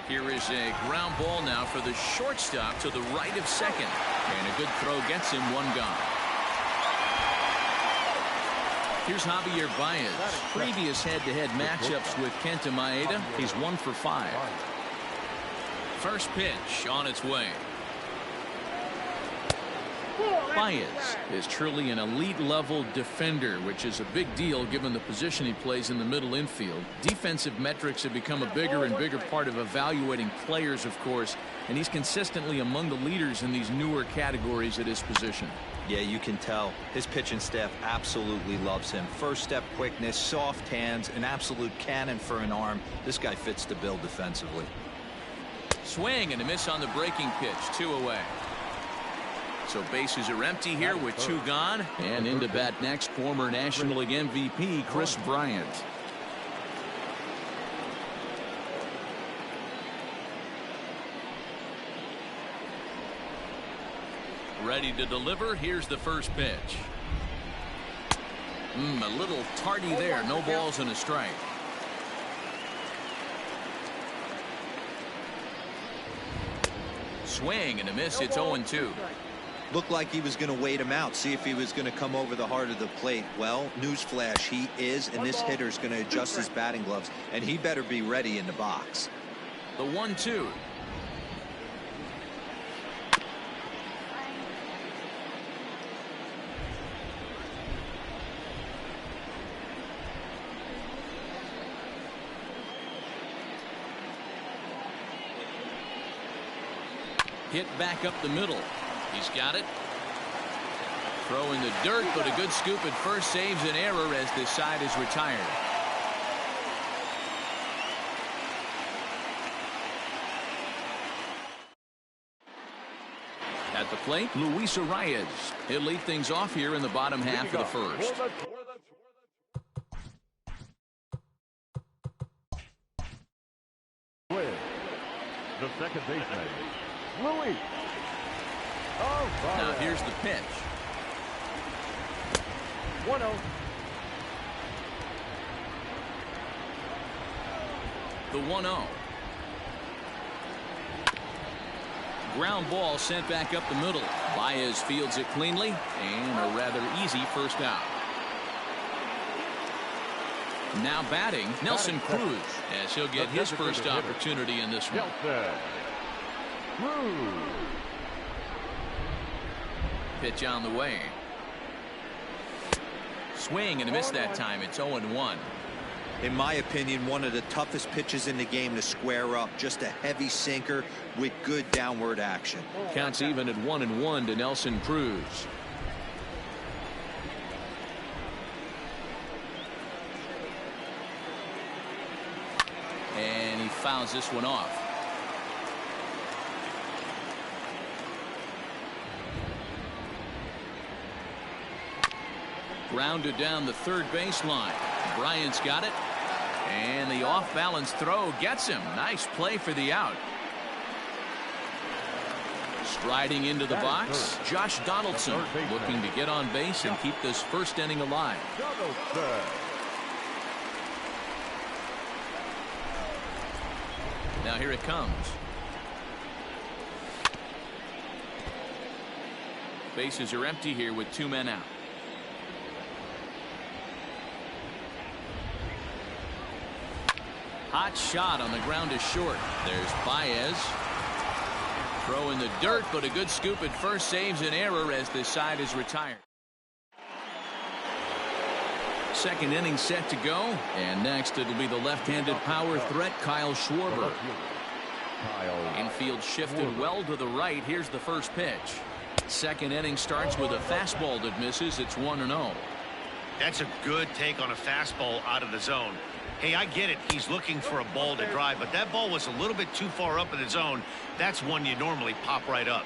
Here is a ground ball now for the shortstop to the right of second. And a good throw gets him 1 gone. Here's Javy Baez. Previous head-to-head matchups with Kenta Maeda. He's 1 for 5. First pitch on its way. Baez is truly an elite-level defender, which is a big deal given the position he plays in the middle infield. Defensive metrics have become a bigger and bigger part of evaluating players, of course, and he's consistently among the leaders in these newer categories at his position. Yeah, you can tell. His pitching staff absolutely loves him. First step quickness, soft hands, an absolute cannon for an arm. This guy fits the bill defensively. Swing and a miss on the breaking pitch. 2 away. So bases are empty here with 2 gone. And into bat next, former National League MVP Kris Bryant. Ready to deliver. Here's the first pitch. A little tardy there. No balls and a strike. Swing and a miss. It's 0-2. Looked like he was going to wait him out, see if he was going to come over the heart of the plate. Well, newsflash, he is, and this hitter's going to adjust his batting gloves, and he better be ready in the box. The 1-2. Hit back up the middle. He's got it. Throw in the dirt, but a good scoop at first saves an error as this side is retired. At the plate, Luis Arias. He'll lead things off here in the bottom half of the first. The second baseman, Luis. Now here's the pitch. 1-0. The 1-0. Ground ball sent back up the middle. Baez fields it cleanly, and a rather easy first out. Now batting, Nelson Cruz, as he'll get his first opportunity in this one. Pitch on the way. Swing and a miss that time. It's 0-1. In my opinion, one of the toughest pitches in the game to square up. Just a heavy sinker with good downward action. Counts even at 1-1 to Nelson Cruz. And he fouls this one off. Grounded down the third baseline. Bryant's got it. And the off-balance throw gets him. Nice play for the out. Striding into the box, Josh Donaldson looking to get on base and keep this first inning alive. Now here it comes. Bases are empty here with 2 men out. Hot shot on the ground is short. There's Baez. Throw in the dirt, but a good scoop at first saves an error as this side is retired. Second inning set to go, and next it'll be the left-handed power threat Kyle Schwarber. Infield shifted well to the right. Here's the first pitch. Second inning starts with a fastball that misses. It's 1-0. That's a good take on a fastball out of the zone. Hey, I get it. He's looking for a ball to drive, but that ball was a little bit too far up in the zone. That's one you normally pop right up.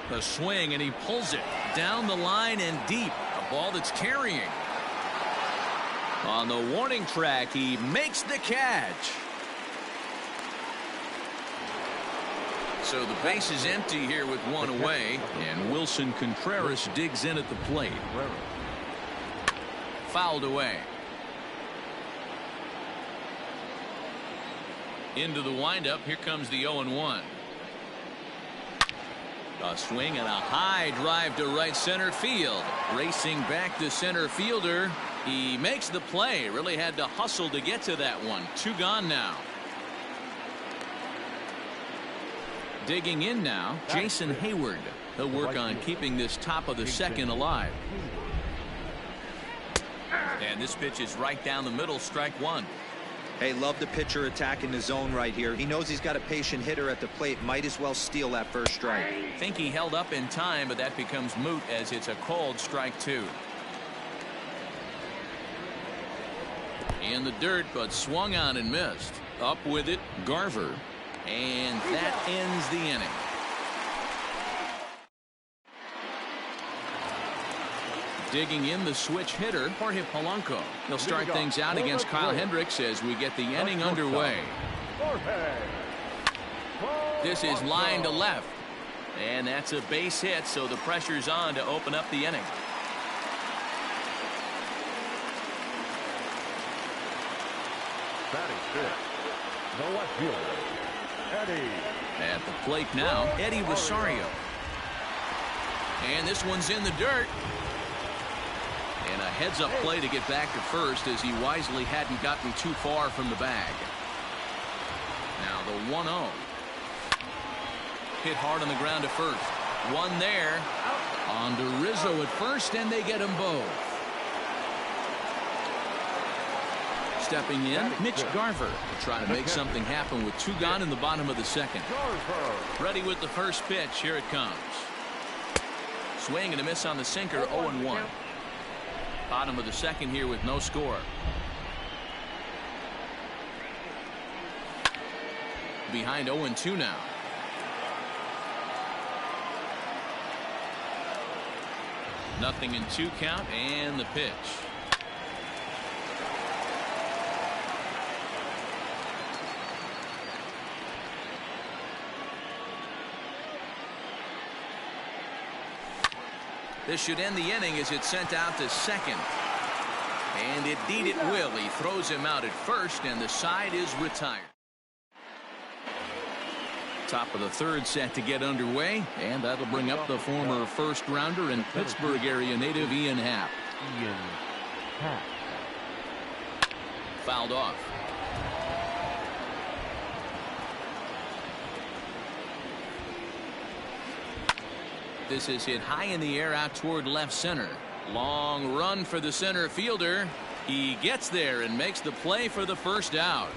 The swing, and he pulls it down the line and deep. A ball that's carrying. On the warning track, he makes the catch. So the base is empty here with 1 away, and Wilson Contreras digs in at the plate. Fouled away. Into the windup. Here comes the 0-1. A swing and a high drive to right center field. Racing back to center fielder. He makes the play. Really had to hustle to get to that one. 2 gone now. Digging in now, Jason Hayward. He'll work on keeping this top of the second alive. And this pitch is right down the middle, strike 1. Hey, love the pitcher attacking the zone right here. He knows he's got a patient hitter at the plate. Might as well steal that first strike. Think he held up in time, but that becomes moot as it's a called strike 2. In the dirt, but swung on and missed. Up with it, Garver. And that ends the inning. Digging in the switch hitter, Jorge Polanco. He'll start things out against Kyle Hendricks as we get the inning underway. This is line to left. And that's a base hit, so the pressure's on to open up the inning. Batting fifth, the left fielder, Eddie. At the plate now, Eddie Rosario. And this one's in the dirt. And a heads-up play to get back to first as he wisely hadn't gotten too far from the bag. Now the 1-0. Hit hard on the ground to first. One there. On to Rizzo at first, and they get them both. Stepping in, Mitch Garver to try to make something happen with 2 gone in the bottom of the second. Ready with the first pitch. Here it comes. Swing and a miss on the sinker, 0-1. Bottom of the second here with no score. Behind 0-2 now. Nothing in 2 count, and the pitch. This should end the inning as it's sent out to second. And indeed it will. He throws him out at first, and the side is retired. Top of the third set to get underway, and that'll bring up the former first-rounder and Pittsburgh area native Ian Happ. Fouled off. This is hit high in the air out toward left center. Long run for the center fielder. He gets there and makes the play for the first out.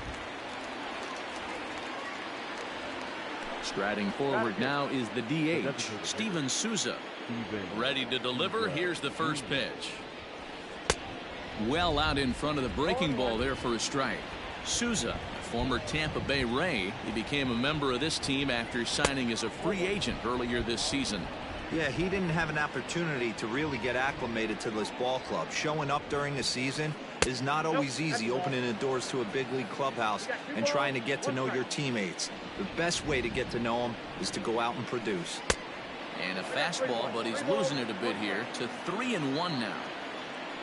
Striding forward now is the DH, Steven Souza. Ready to deliver. Here's the first pitch. Well out in front of the breaking ball there for a strike. Souza, former Tampa Bay Ray. He became a member of this team after signing as a free agent earlier this season. Yeah, he didn't have an opportunity to really get acclimated to this ball club. Showing up during the season, is not always easy, opening the doors to a big league clubhouse and trying to get to know your teammates. The best way to get to know them is to go out and produce. And a fastball, but he's losing it a bit here to 3-1 now.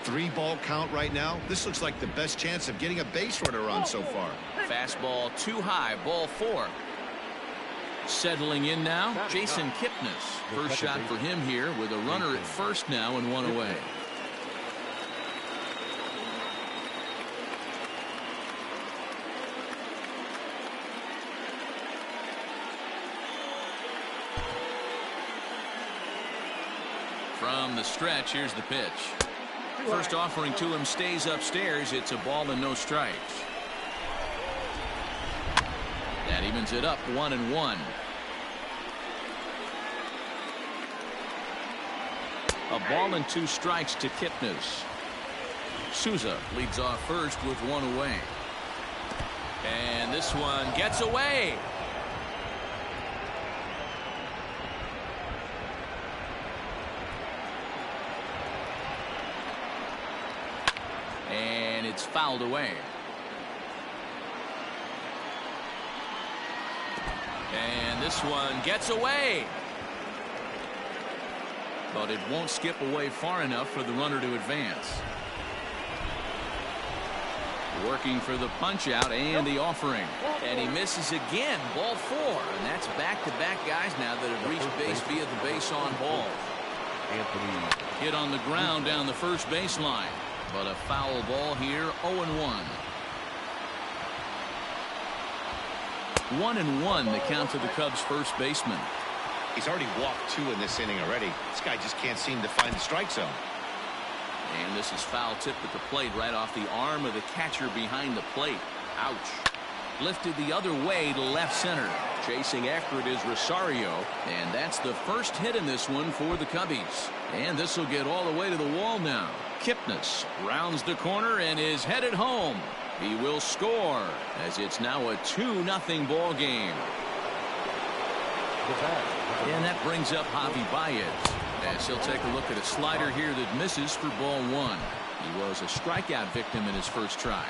3-ball count right now. This looks like the best chance of getting a base runner on so far. Fastball too high, ball 4. Settling in now, Jason Kipnis. First shot for him here with a runner at first now and 1 away. From the stretch, here's the pitch. First offering to him stays upstairs. It's a ball and no strikes. That evens it up 1-1. A ball and 2 strikes to Kipnis. Souza leads off first with 1 away. And this one gets away. And it's fouled away. And this one gets away. But it won't skip away far enough for the runner to advance. Working for the punch out and the offering. And he misses again. Ball 4. And that's back-to-back guys now that have reached base via the base on ball. Hit on the ground down the first baseline. But a foul ball here, 0-1. 1-1 the count to the Cubs first baseman. He's already walked 2 in this inning already. This guy just can't seem to find the strike zone. And this is foul tip at the plate right off the arm of the catcher behind the plate. Ouch. Lifted the other way to left center. Chasing after it is Rosario. And that's the first hit in this one for the Cubbies. And this will get all the way to the wall now. Kipnis rounds the corner and is headed home. He will score as it's now a 2-0 ball game. And that brings up Javy Baez as he'll take a look at a slider here that misses for ball 1. He was a strikeout victim in his first try.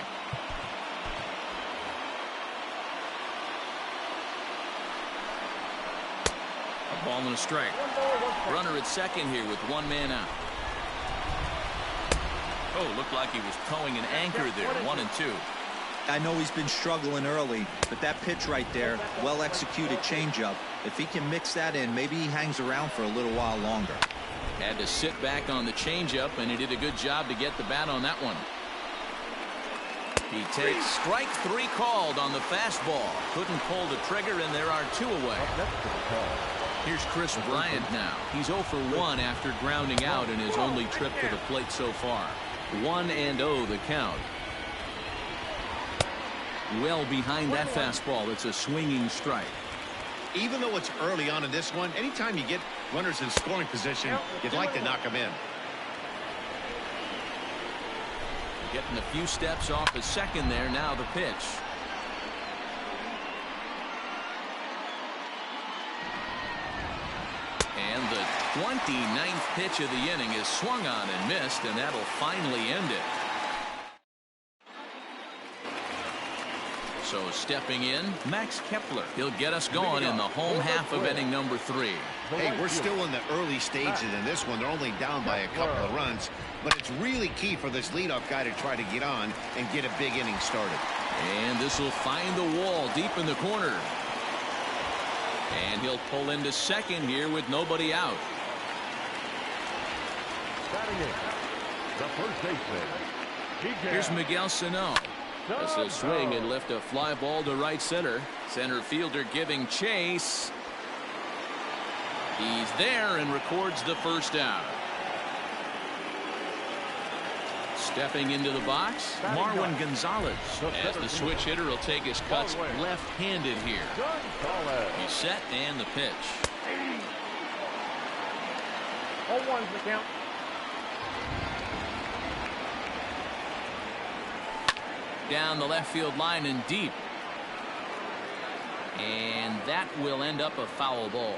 A ball and a strike. Runner at second here with 1 man out. Oh, looked like he was towing an anchor there. 1-2. I know he's been struggling early, but that pitch right there, well executed changeup. If he can mix that in, maybe he hangs around for a little while longer. Had to sit back on the changeup, and he did a good job to get the bat on that one. He takes strike 3 called on the fastball. Couldn't pull the trigger, and there are 2 away. Here's Chris Bryant now. He's 0 for 1 after grounding out in his only trip to the plate so far. 1-0 the count. Well behind that fastball. It's a swinging strike. Even though it's early on in this one, anytime you get runners in scoring position, you'd like to knock them in. Getting a few steps off the second there. Now the pitch. And the 29th pitch of the inning is swung on and missed, and that'll finally end it. So stepping in, Max Kepler. He'll get us going in the home half of inning number 3. Hey, we're still in the early stages in this one. They're only down by a couple of runs, but it's really key for this leadoff guy to try to get on and get a big inning started. And this will find the wall deep in the corner. And he'll pull into second here with nobody out. Batting in, the first baseman. Here's Miguel Sano. This will swing and lift a fly ball to right center. Center fielder giving chase. He's there and records the first out. Stepping into the box, Marwin Gonzalez. As the switch hitter will take his cuts left-handed here. He's set and the pitch. 0-1's the count. Down the left field line and deep. And that will end up a foul ball.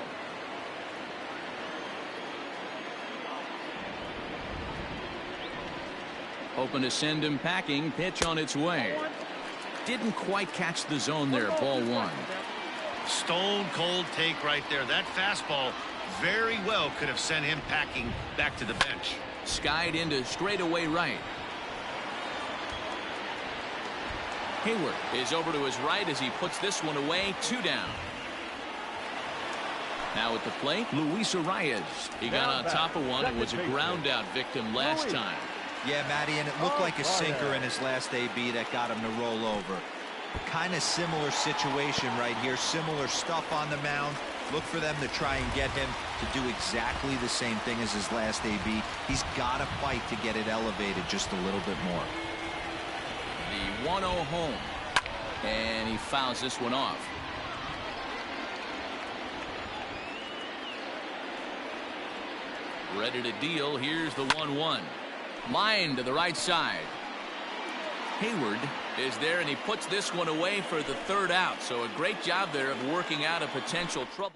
Hoping to send him packing. Pitch on its way. Didn't quite catch the zone there. Ball one. Stone cold take right there. That fastball very well could have sent him packing back to the bench. Skied into straightaway right. Hayward is over to his right as he puts this one away. 2 down. Now at the plate, Luis Arias. He got on top of one and was a ground out victim last time. Yeah, Matty, and it looked like a sinker in his last AB that got him to roll over. Kind of similar situation right here. Similar stuff on the mound. Look for them to try and get him to do exactly the same thing as his last AB. He's got to fight to get it elevated just a little bit more. The 1-0 home. And he fouls this one off. Ready to deal. Here's the 1-1. Line to the right side. Hayward is there, and he puts this one away for the 3rd out. So a great job there of working out a potential trouble.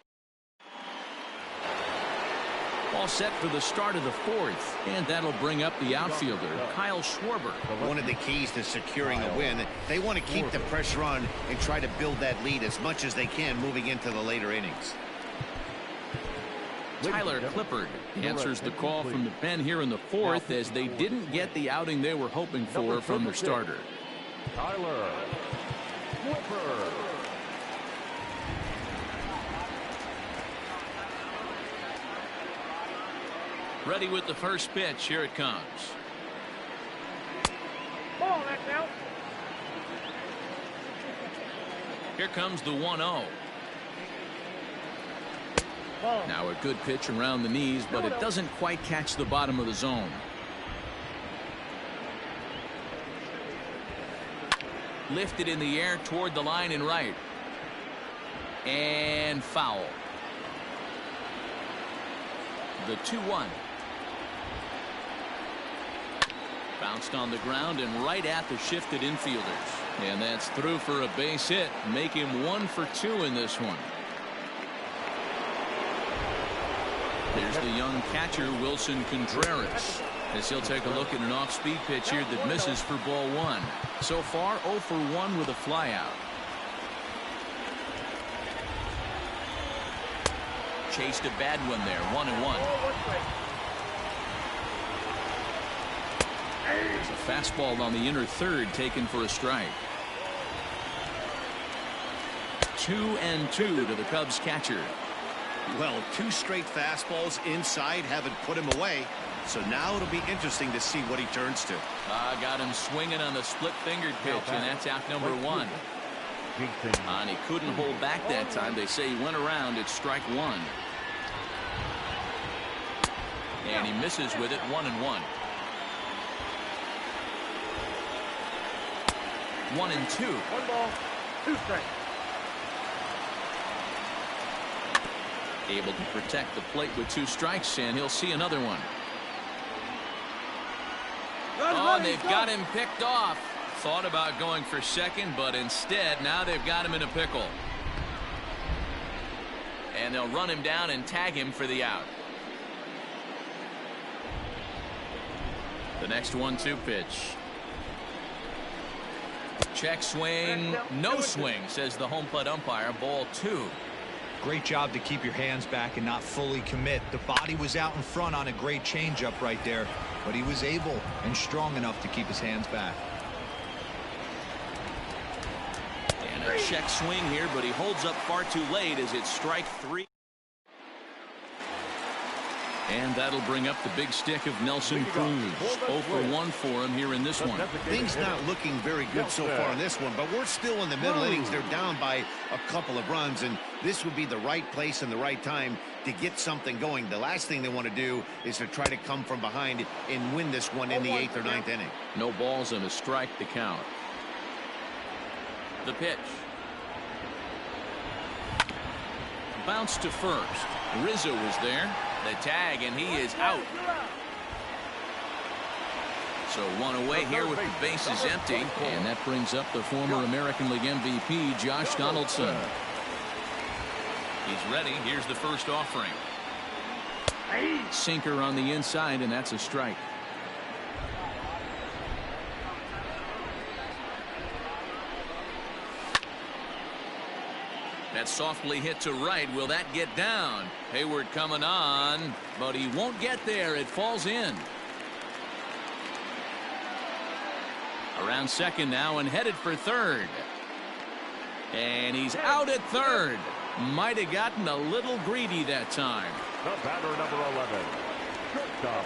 All set for the start of the 4th, and that'll bring up the outfielder, Kyle Schwarber. One of the keys to securing a win, they want to keep the pressure on and try to build that lead as much as they can moving into the later innings. Tyler Clippard answers the call from the pen here in the 4th as they didn't get the outing they were hoping for from their starter. Tyler Clippard. Ready with the first pitch. Here it comes. Ball, that's out. Here comes the 1-0. Now a good pitch around the knees, but it doesn't quite catch the bottom of the zone. Lifted in the air toward the line and right. And foul. The 2-1. Bounced on the ground and right at the shifted infielders. And that's through for a base hit. Make him 1 for 2 in this one. There's the young catcher, Wilson Contreras, as he'll take a look at an off-speed pitch here that misses for ball 1. So far, 0 for 1 with a flyout. Chased a bad one there, 1-1. There's a fastball on the inner 3rd taken for a strike. 2-2 to the Cubs catcher. Well, 2 straight fastballs inside haven't put him away. So now it'll be interesting to see what he turns to. Got him swinging on the split-fingered pitch, and that's out number 1. And he couldn't hold back that time. They say he went around at strike 1. And he misses with it, 1-1. 1-2. 1 ball, 2 strikes. Able to protect the plate with 2 strikes, and he'll see another one. Oh, and they've got him picked off. Thought about going for second, but instead now they've got him in a pickle. And they'll run him down and tag him for the out. The next 1-2 pitch. Check swing, no swing, says the home plate umpire. Ball 2. Great job to keep your hands back and not fully commit. The body was out in front on a great changeup right there, but he was able and strong enough to keep his hands back. And a check swing here, but he holds up far too late as it's strike 3. And that'll bring up the big stick of Nelson Cruz. 0 for 1 for him here in this one. Things not looking very good so far in this one, but we're still in the middle innings. They're down by a couple of runs, and this would be the right place and the right time to get something going. The last thing they want to do is to try to come from behind and win this one in the 8th or 9th inning. No balls and a strike to count. The pitch. Bounce to first. Rizzo is there. The tag, and he is out. So 1 away here with the bases empty. And that brings up the former American League MVP, Josh Donaldson. He's ready. Here's the first offering. Sinker on the inside, and that's a strike. That's softly hit to right. Will that get down? Hayward coming on, but he won't get there. It falls in. Around second now and headed for third. And he's out at third. Might have gotten a little greedy that time. The batter, number 11, shortstop,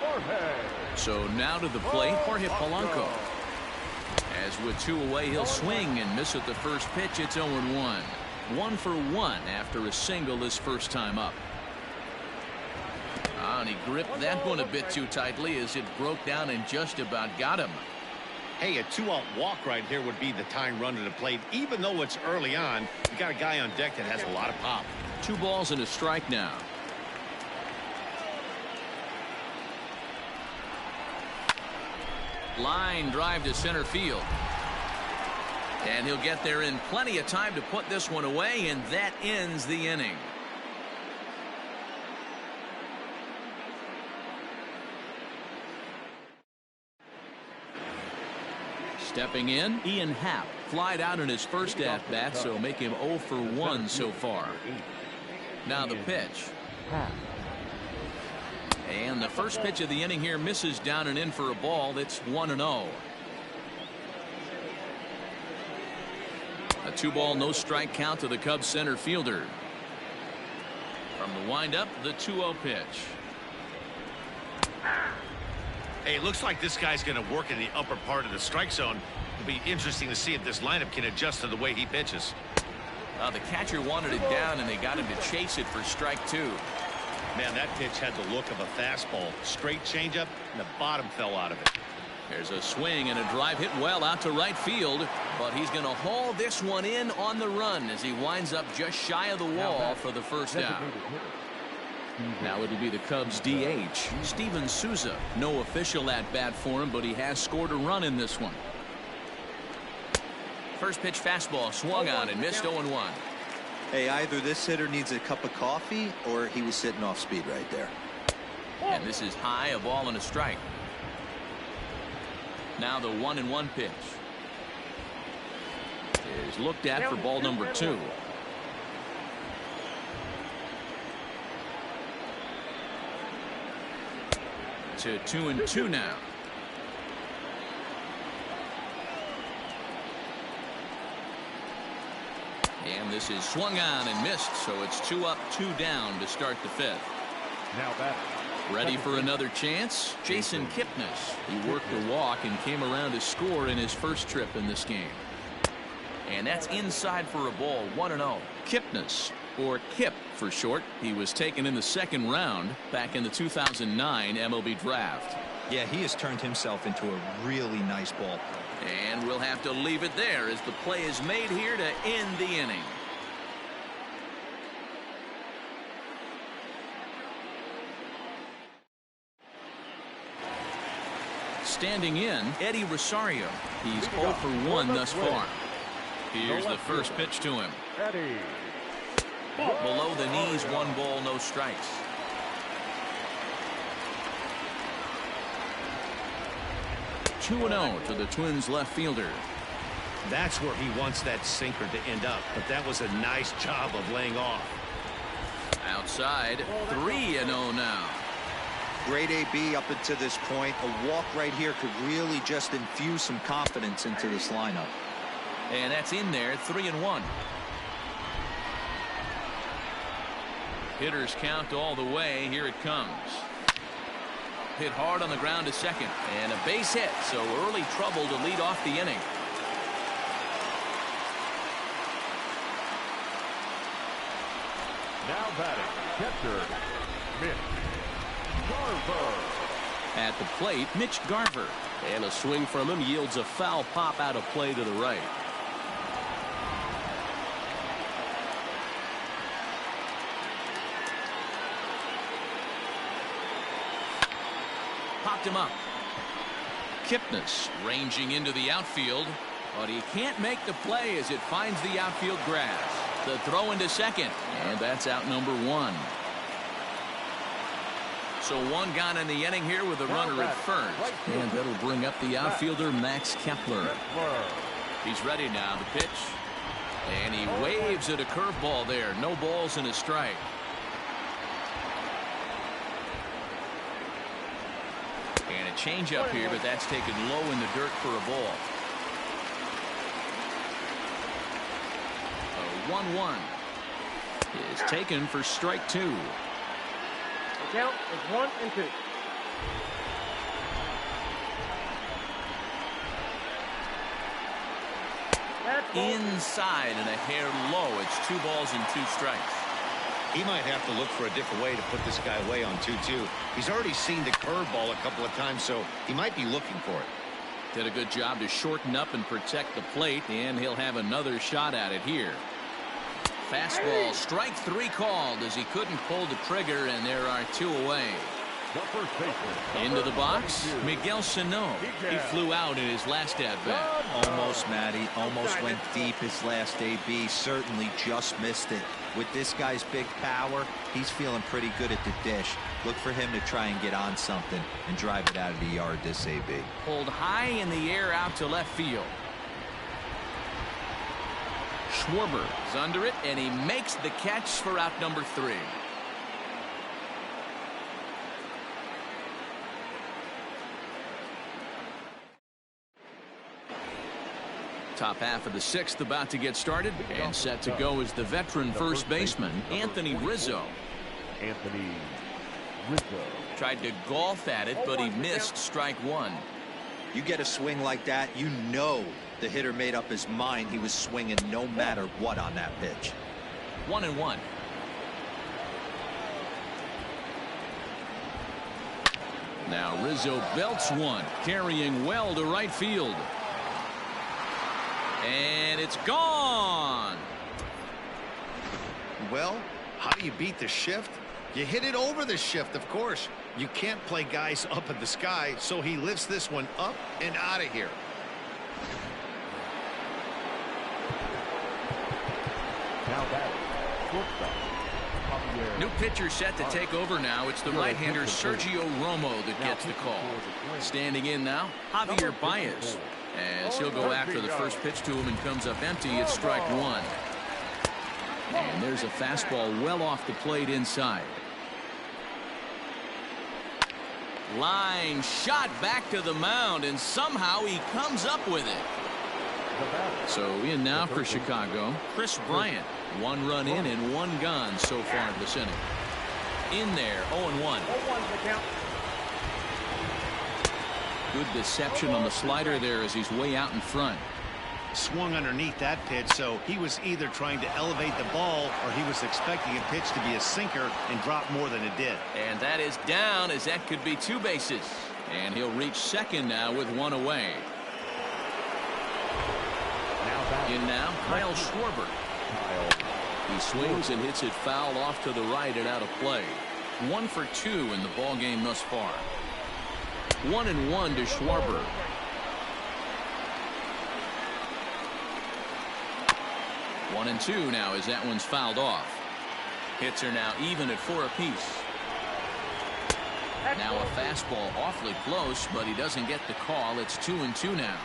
Jorge. So now to the plate, Jorge Polanco. As with 2 away, he'll swing and miss at the first pitch. It's 0-1. 1 for 1 after a single his first time up. And he gripped that one a bit too tightly as it broke down and just about got him. Hey, a 2-out walk right here would be the tying run to the plate. Even though it's early on, you got a guy on deck that has a lot of pop. 2 balls and a strike now. Line drive to center field. And he'll get there in plenty of time to put this one away, and that ends the inning. Stepping in, Ian Happ flied out in his first at-bat, so make him 0 for 1 so far. Now the pitch. And the first pitch of the inning here misses down and in for a ball. That's 1-0. A 2-ball, no strike count to the Cubs center fielder. From the windup, the 2-0 pitch. Hey, it looks like this guy's going to work in the upper part of the strike zone. It'll be interesting to see if this lineup can adjust to the way he pitches. The catcher wanted it down, and they got him to chase it for strike 2. Man, that pitch had the look of a fastball. Straight changeup, and the bottom fell out of it. There's a swing and a drive hit well out to right field, but he's going to haul this one in on the run as he winds up just shy of the wall for the first out. Now it'll be the Cubs DH, Steven Souza. No official at-bat for him, but he has scored a run in this one. First pitch fastball swung on and missed 0-1. Hey, either this hitter needs a cup of coffee or he was sitting off speed right there. And this is high, a ball and a strike. Now the 1-1 pitch is looked at for ball number 2. To 2-2 now. And this is swung on and missed, so it's 2 up, 2 down to start the 5th. Now back. Ready for another chance? Jason Kipnis. He worked a walk and came around to score in his first trip in this game. And that's inside for a ball, 1-0. Kipnis, or Kip for short. He was taken in the 2nd round back in the 2009 MLB draft. Yeah, he has turned himself into a really nice ball. And we'll have to leave it there as the play is made here to end the inning. Standing in, Eddie Rosario. He's 0 for 1 thus far. Here's the first pitch to him. Eddie. Below the knees, 1 ball, no strikes. Two 2-0 to the Twins left fielder. That's where he wants that sinker to end up, but that was a nice job of laying off. Outside, 3-0 now. Great AB up until this point. A walk right here could really just infuse some confidence into this lineup. And that's in there, 3-1. Hitters count all the way. Here it comes. Hit hard on the ground to second. And a base hit, so early trouble to lead off the inning. Now batting, catcher, Mitch Schwarber. At the plate, Mitch Garver. And a swing from him yields a foul pop out of play to the right. Popped him up. Kipnis ranging into the outfield, but he can't make the play as it finds the outfield grass. The throw into second, and that's out number 1. So 1 gone in the inning here with a runner at first. And that'll bring up the outfielder, Max Kepler. He's ready now. The pitch. And he waves at a curveball there. No balls and a strike. And a changeup here, but that's taken low in the dirt for a ball. A 1-1 is taken for strike 2. The count is 1-2. Inside and a hair low. It's 2 balls and 2 strikes. He might have to look for a different way to put this guy away on 2-2. He's already seen the curveball a couple of times, so he might be looking for it. Did a good job to shorten up and protect the plate, and he'll have another shot at it here. Fastball, strike 3 called as he couldn't pull the trigger, and there are 2 away. Into the box, Miguel Sano. He flew out in his last at-bat. Almost, Matty. Almost went deep his last AB. Certainly just missed it. With this guy's big power, he's feeling pretty good at the dish. Look for him to try and get on something and drive it out of the yard this AB. Pulled high in the air out to left field. Schwarber is under it, and he makes the catch for out number 3. Top half of the 6th about to get started, and set to go is the veteran first baseman, Anthony Rizzo. Tried to golf at it, but he missed strike 1. You get a swing like that, you know the hitter made up his mind he was swinging no matter what on that pitch. 1-1. Now Rizzo belts one, carrying well to right field. And it's gone. Well, how do you beat the shift? You hit it over the shift, of course. You can't play guys up in the sky, so he lifts this one up and out of here. New pitcher set to take over now. It's the right-hander Sergio Romo that gets the call. Standing in now, Javy Baez. As he'll go after the first pitch to him and comes up empty, it's strike 1. And there's a fastball well off the plate inside. Line shot back to the mound, and somehow he comes up with it. So in now for Chicago, Kris Bryant. 1 run in and 1 gone so far in this inning. In there, 0-1. Good deception on the slider there as he's way out in front. Swung underneath that pitch, so he was either trying to elevate the ball or he was expecting a pitch to be a sinker and drop more than it did. And that is down, as that could be 2 bases. And he'll reach second now with 1 away. In now, Kyle Schwarber. He swings and hits it foul off to the right and out of play. 1 for 2 in the ball game thus far. 1-1 to Schwarber. One and 2 now as that one's fouled off. Hits are now even at 4 apiece. Now a fastball awfully close, but he doesn't get the call. It's 2-2 now.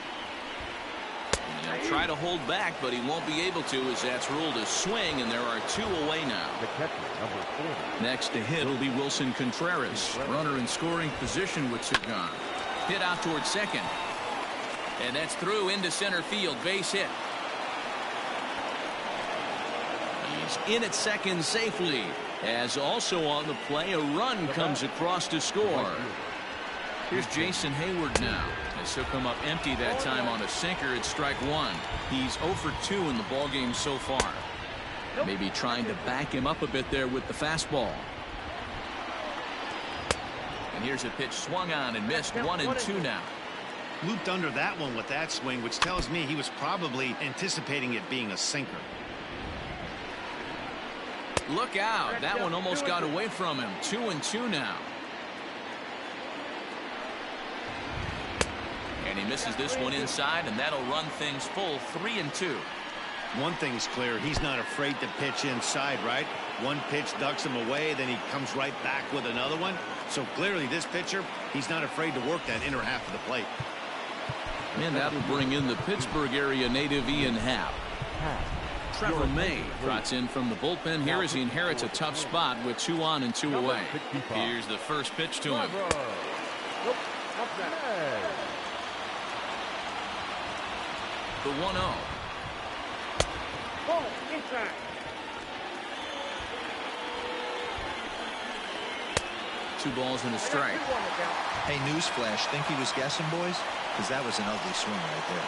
And he'll try to hold back, but he won't be able to, as that's ruled a swing, and there are 2 away now. Next to hit will be Wilson Contreras. Runner in scoring position with 2 gone. Hit out towards second. And that's through into center field. Base hit. He's in at second safely, as also on the play a run comes across to score. Here's Jason Hayward now, as he'll come up empty that time on a sinker at strike 1. He's 0 for 2 in the ballgame so far. Maybe trying to back him up a bit there with the fastball. And here's a pitch swung on and missed. 1-2 now. Looped under that one with that swing, which tells me he was probably anticipating it being a sinker. Look out. That one almost got away from him. 2-2 now. And he misses this one inside, and that'll run things full. 3-2. One thing's clear. He's not afraid to pitch inside, right? One pitch ducks him away, then he comes right back with another one. So clearly this pitcher, he's not afraid to work that inner half of the plate. And that'll bring in the Pittsburgh area native Ian Happ. Trevor May trots in from the bullpen here as he inherits a tough spot with 2 on and 2 away. Here's the first pitch to him. The 1-0. Ball inside. 2 balls and a strike. Hey, newsflash, think he was guessing, boys? Because that was an ugly swing right there.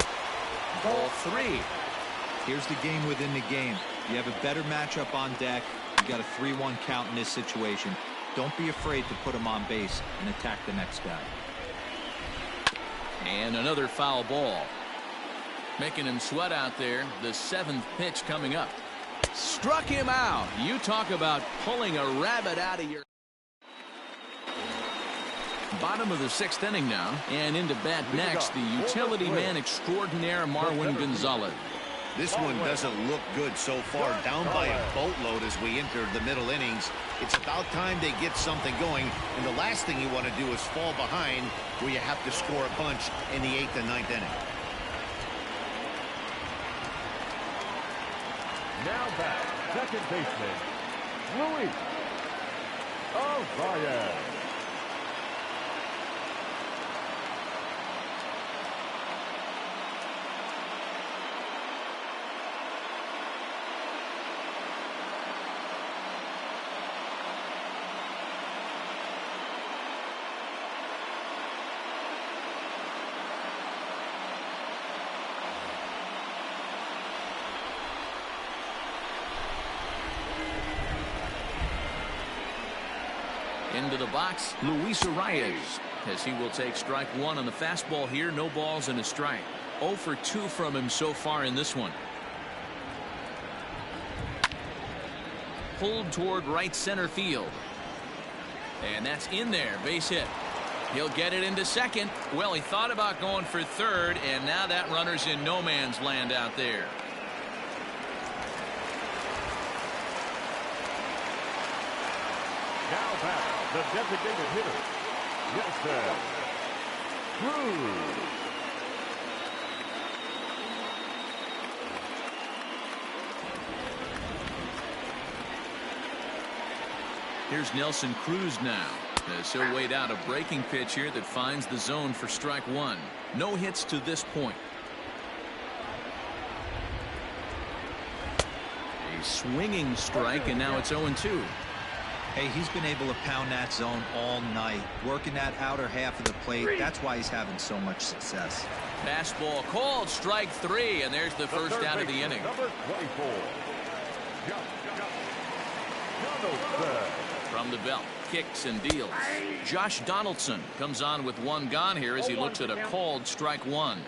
Ball 3. Here's the game within the game. You have a better matchup on deck. You got a 3-1 count in this situation. Don't be afraid to put him on base and attack the next guy. And another foul ball. Making him sweat out there. The 7th pitch coming up. Struck him out. You talk about pulling a rabbit out of your... Bottom of the 6th inning now, and into bat next, the utility man extraordinaire Marwin Gonzalez. This one doesn't look good so far, down by a boatload as we enter the middle innings. It's about time they get something going, and the last thing you want to do is fall behind where you have to score a bunch in the 8th and 9th inning. Now back, second baseman, Luis Baez. Into the box, Rosario, as he will take strike 1 on the fastball here. No balls and a strike. 0 for 2 from him so far in this one. Pulled toward right center field. And that's in there. Base hit. He'll get it into second. Well, he thought about going for third, and now that runner's in no man's land out there. Now back, the designated hitter, Hilton. Cruz. Here's Nelson Cruz now, as he'll wait out a breaking pitch here that finds the zone for strike 1. No hits to this point. A swinging strike, and now it's 0-2. Hey, he's been able to pound that zone all night, working that outer half of the plate. That's why he's having so much success. Fastball called, strike 3, and there's the first out of the inning. Number 24. From the belt, kicks and deals. Josh Donaldson comes on with 1 gone here as he looks at a called strike 1.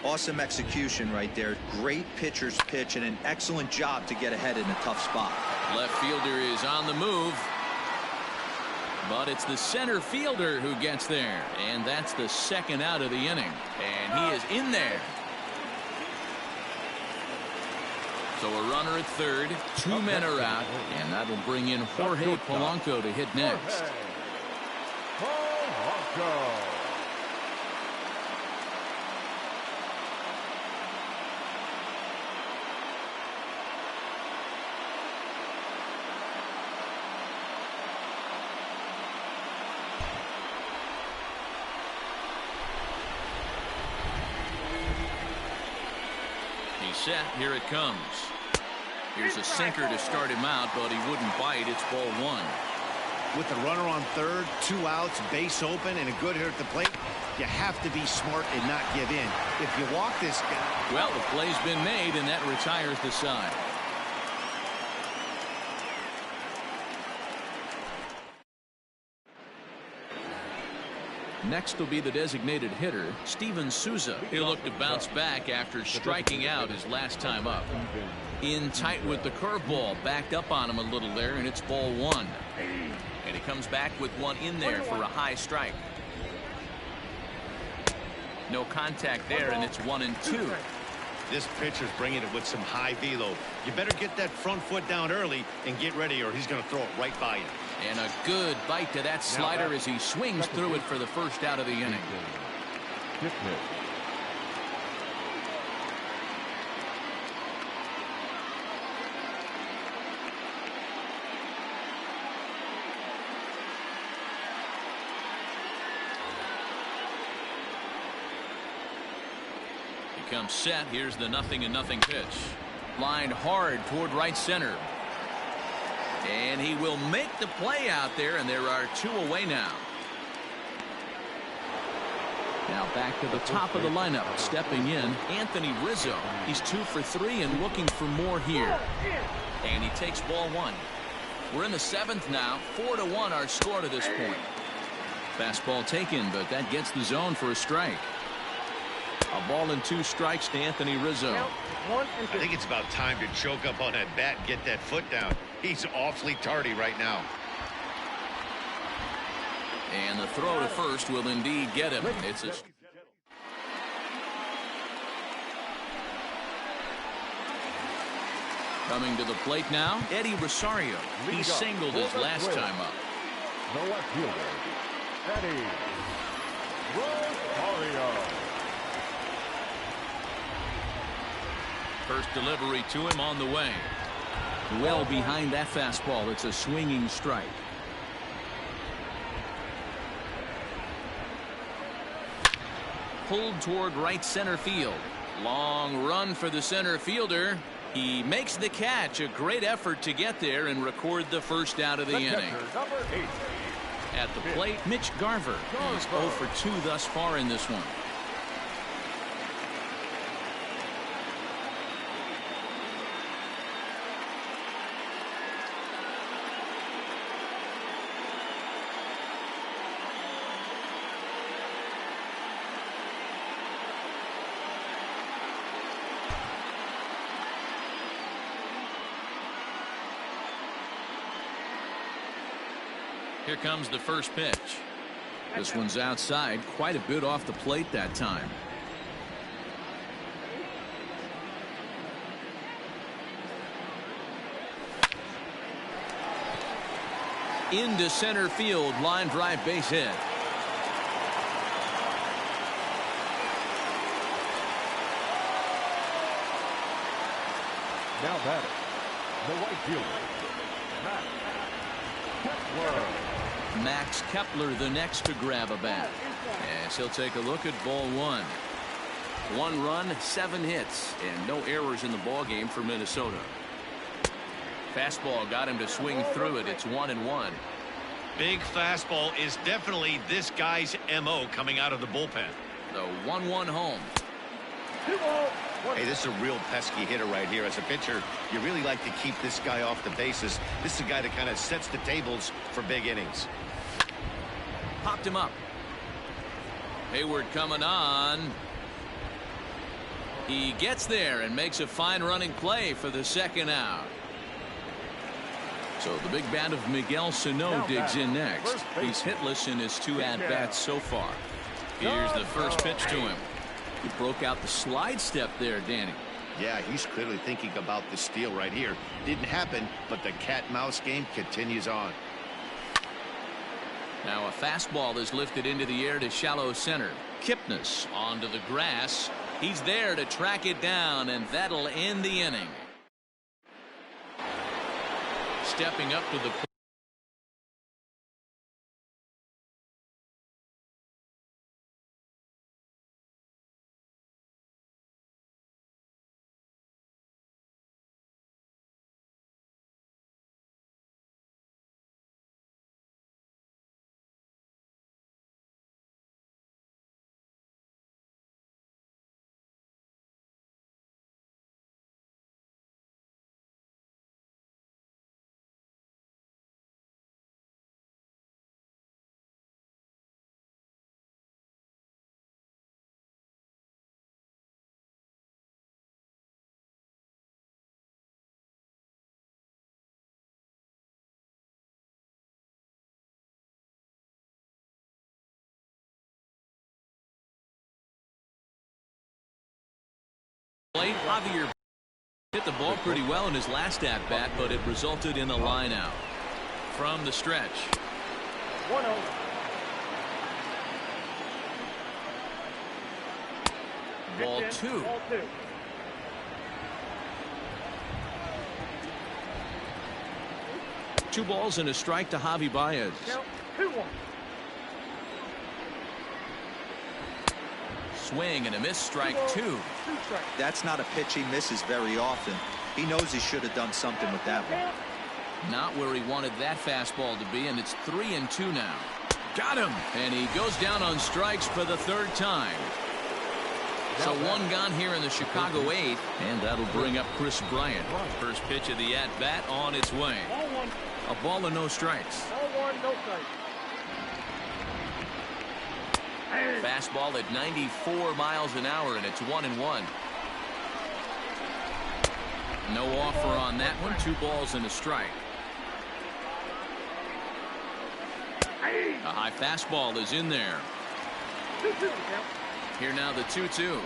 Awesome execution right there. Great pitcher's pitch and an excellent job to get ahead in a tough spot. Left fielder is on the move, but it's the center fielder who gets there, and that's the 2nd out of the inning, and he is in there. So a runner at third, 2 men are out, and that'll bring in Jorge Polanco to hit next. Polanco. Set. Here it comes. Here's a sinker to start him out, but he wouldn't bite. It's ball 1. With the runner on third, 2 outs, base open, and a good hitter at the plate, you have to be smart and not give in. If you walk this guy... Well, the play's been made, and that retires the side. Next will be the designated hitter, Steven Souza. He'll look to bounce back after striking out his last time up. In tight with the curveball, backed up on him a little there, and it's ball 1. And he comes back with 1 in there for a high strike. No contact there, and it's 1-2. This pitcher's bringing it with some high velo. You better get that front foot down early and get ready, or he's going to throw it right by you. And a good bite to that slider as he swings through it for the first out of the inning. I'm set. Here's the 0-0 pitch. Lined hard toward right center. And he will make the play out there, and there are 2 away now. Now back to the top of the lineup. Stepping in, Anthony Rizzo. He's 2 for 3 and looking for more here. And he takes ball 1. We're in the 7th now. 4-1 our score to this point. Fastball taken, but that gets the zone for a strike. A ball and 2 strikes to Anthony Rizzo. I think it's about time to choke up on that bat and get that foot down. He's awfully tardy right now. And the throw to first will indeed get him. It's a... Coming to the plate now, Eddie Rosario. He singled his last time up. The left fielder, Eddie Rosario. First delivery to him on the way. Well behind that fastball. It's a swinging strike. Pulled toward right center field. Long run for the center fielder. He makes the catch. A great effort to get there and record the first out of the inning. At the plate, Mitch Garver. He's 0 for 2 thus far in this one. Here comes the first pitch. This one's outside, quite a bit off the plate that time. Into center field, line drive, base hit. Now batting, the right fielder, Keppler. Max Kepler the next to grab a bat. Yes, he'll take a look at ball 1. 1 run, 7 hits, and no errors in the ball game for Minnesota. Fastball got him to swing through it. It's 1-1. Big fastball is definitely this guy's MO coming out of the bullpen. The 1-1 home. Hey, this is a real pesky hitter right here. As a pitcher, you really like to keep this guy off the bases. This is a guy that kind of sets the tables for big innings. Popped him up. Hayward coming on. He gets there and makes a fine running play for the second out. So the big bat of Miguel Sano digs in next. He's hitless in his 2 at-bats so far. Here's the first pitch to him. He broke out the slide step there, Danny. Yeah, he's clearly thinking about the steal right here. Didn't happen, but the cat-mouse game continues on. Now a fastball is lifted into the air to shallow center. Kipnis onto the grass. He's there to track it down, and that'll end the inning. Stepping up to the plate. Javier hit the ball pretty well in his last at-bat, but it resulted in a line out. From the stretch. 1-0. Ball 2. Ball 2. Two balls and a strike to Javy Baez. Count 2-1. Swing and a miss, strike two. That's not a pitch he misses very often. He knows he should have done something with that one. Not where he wanted that fastball to be, and it's 3-2 now. Got him, and he goes down on strikes for the third time. So one gone here in the Chicago 8th, and that'll bring up Chris Bryant. First pitch of the at-bat on its way. A ball and no strikes. Fastball at 94 miles an hour, and it's 1-1. No offer on that one. 2 balls and a strike. A high fastball is in there. Here now the 2-2.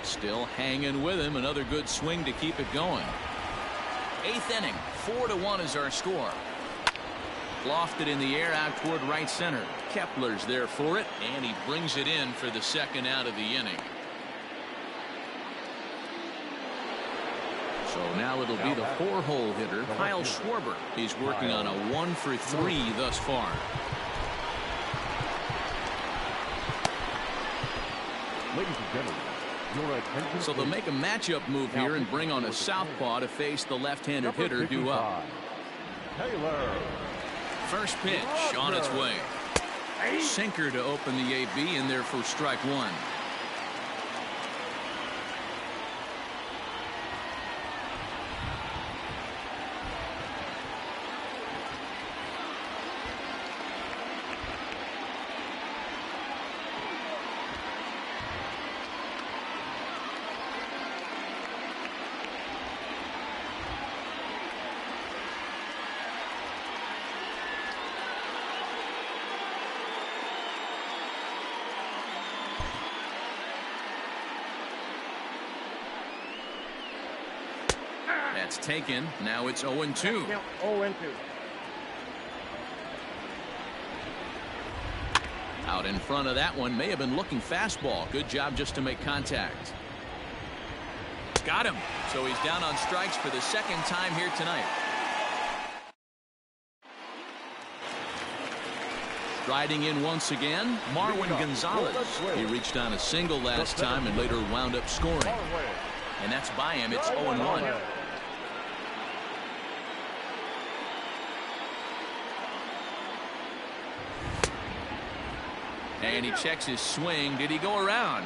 Still hanging with him. Another good swing to keep it going. 8th inning. 4-1 is our score. Lofted in the air out toward right center. Kepler's there for it, and he brings it in for the second out of the inning. So now it'll be the 4-hole hitter, Kyle Schwarber. He's working on a 1-for-3 thus far. Ladies and gentlemen, your attention. So they'll make a matchup move here and bring on a southpaw to face the left-handed hitter due up. Taylor. First pitch on its way. Sinker to open the AB, in there for strike one. That's taken. Now it's 0-2. 0-2. Out in front of that one. May have been looking fastball. Good job just to make contact. Got him. So he's down on strikes for the second time here tonight. Striding in once again, Marwin Gonzalez. He reached on a single last time and later wound up scoring. And that's by him. It's 0-1. And he checks his swing. Did he go around?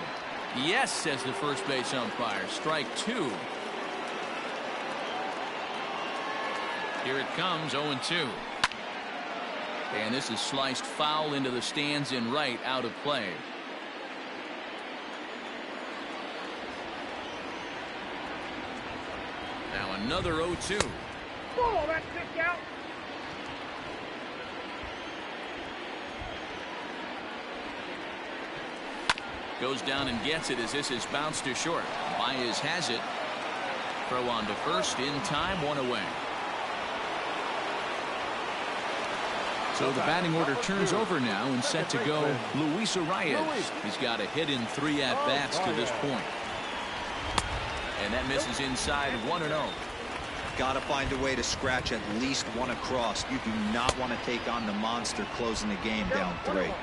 Yes, says the first base umpire. Strike two. Here it comes, 0-2. And this is sliced foul into the stands in right, out of play. Now another 0-2. Oh, that's kicked out. Goes down and gets it as this is bounced to short. Baez has it. Throw on to first in time, one away. So the batting order turns over now and set to go Luis Arias. He's got a hit in 3 at-bats to this point. And that misses inside 1-0. Got to find a way to scratch at least one across. You do not want to take on the monster closing the game down 3.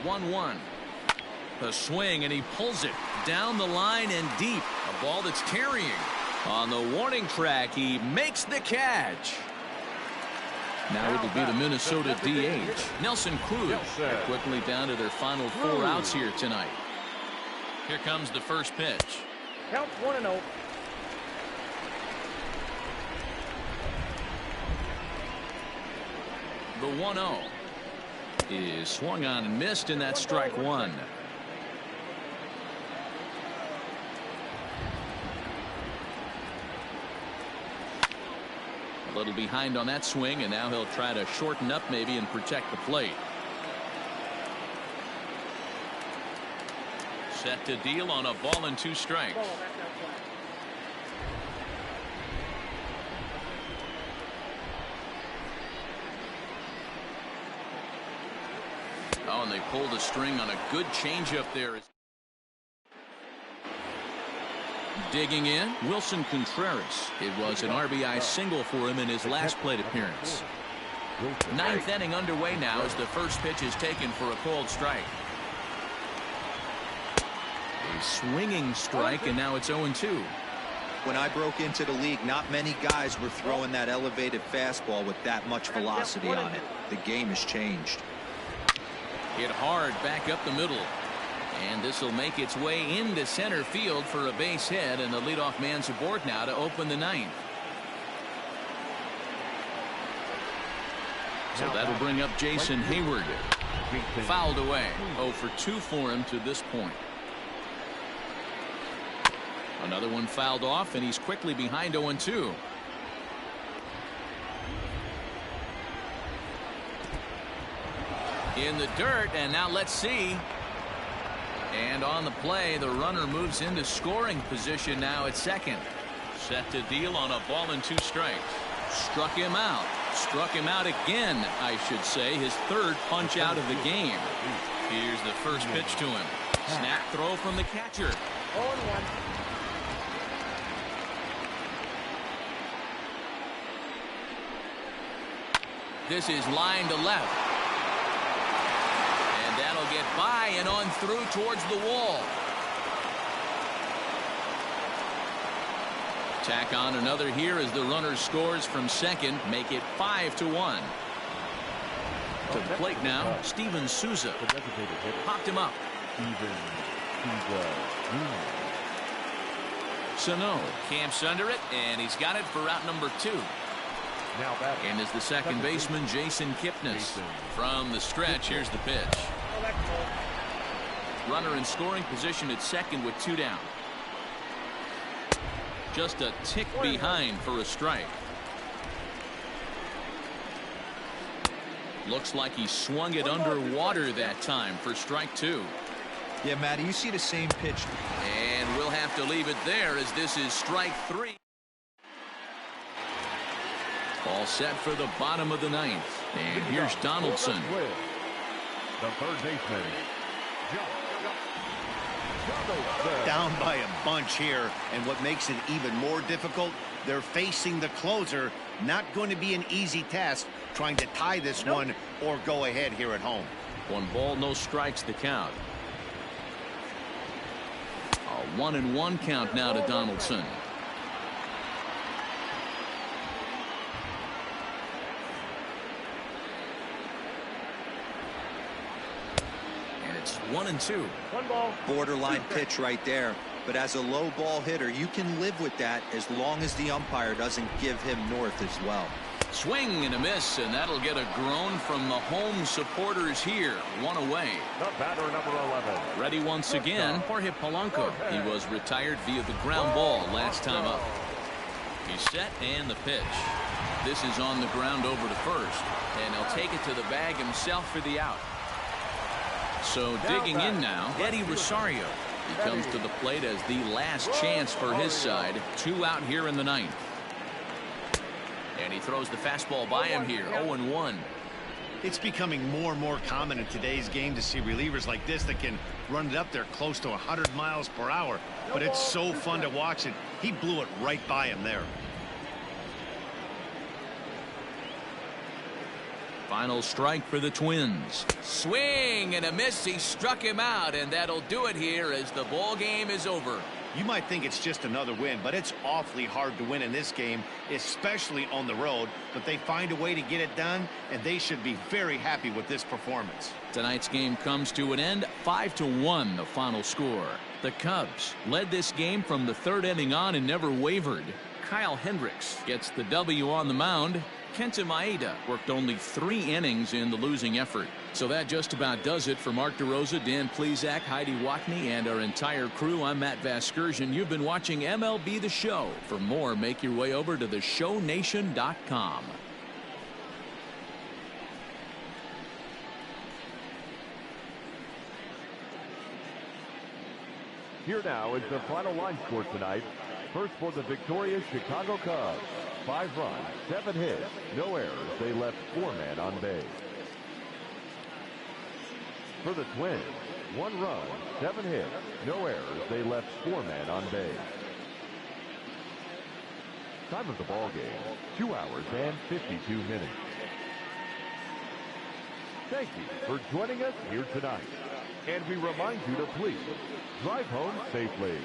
1-1. The swing, and he pulls it down the line and deep. A ball that's carrying. On the warning track, he makes the catch. Now it'll be the Minnesota DH, Nelson Cruz. They're quickly down to their final 4 outs here tonight. Here comes the first pitch. Counts 1-0. The 1-0 is swung on and missed, and that's strike one. A little behind on that swing, and now he'll try to shorten up maybe and protect the plate. Set to deal on a ball and 2 strikes. Oh, and they pulled the string on a good changeup there. Digging in, Wilson Contreras. It was an RBI single for him in his last plate appearance. Ninth inning underway now as the first pitch is taken for a called strike. A swinging strike, and now it's 0-2. When I broke into the league, not many guys were throwing that elevated fastball with that much velocity on it. The game has changed. Hit hard back up the middle. And this will make its way into center field for a base hit, and the leadoff man's aboard now to open the ninth. So that'll bring up Jason Hayward. Fouled away. 0 for 2 for him to this point. Another one fouled off, and he's quickly behind 0-2. In the dirt, and now let's see. And on the play, the runner moves into scoring position now at second. Set to deal on a ball and 2 strikes. Struck him out. Struck him out again, I should say. His third punch out of the game. Here's the first pitch to him. Snap throw from the catcher. 0-1. This is line to left. And that'll get by and on through towards the wall. Tack on another here as the runner scores from second. Make it 5-1. To the plate now, Steven Souza. Popped him up. Sano camps under it, and he's got it for out number 2. And is the second baseman Jason Kipnis. From the stretch, here's the pitch. Runner in scoring position at second with 2 down. Just a tick behind for a strike. Looks like he swung it underwater that time for strike 2. Yeah, Matty, you see the same pitch. And we'll have to leave it there as this is strike 3. All set for the bottom of the ninth. And here's Donaldson. The third baseman. Down by a bunch here, and what makes it even more difficult, they're facing the closer. Not going to be an easy task trying to tie this one or go ahead here at home. 1 ball, no strikes to count. A 1-1 count now to Donaldson. It's 1-2. 1 ball. Borderline pitch right there. But as a low ball hitter, you can live with that as long as the umpire doesn't give him north as well. Swing and a miss, and that'll get a groan from the home supporters here. 1 away. The batter, number 11. Ready once again, Jorge Polanco. He was retired via the ground ball last time up. He's set, and the pitch. This is on the ground over to first, and he'll take it to the bag himself for the out. So digging in now, Eddie Rosario. He comes to the plate as the last chance for his side. 2 out here in the ninth. And he throws the fastball by him here. 0-1. It's becoming more and more common in today's game to see relievers like this that can run it up there close to 100 miles per hour. But it's so fun to watch it. He blew it right by him there. Final strike for the Twins. Swing and a miss. He struck him out, and that'll do it here as the ball game is over. You might think it's just another win, but it's awfully hard to win in this game, especially on the road. But they find a way to get it done, and they should be very happy with this performance. Tonight's game comes to an end. 5-1 the final score. The Cubs led this game from the 3rd inning on and never wavered. Kyle Hendricks gets the W on the mound. Kenta Maeda worked only 3 innings in the losing effort. So that just about does it for Mark DeRosa, Dan Plesac, Heidi Watney, and our entire crew. I'm Matt Vasgersian. You've been watching MLB The Show. For more, make your way over to theshownation.com. Here now is the final line score tonight. First for the victorious Chicago Cubs. 5 runs, 7 hits, no errors. They left 4 men on base. For the Twins, 1 run, 7 hits, no errors. They left 4 men on base. Time of the ball game, 2 hours and 52 minutes. Thank you for joining us here tonight. And we remind you to please drive home safely.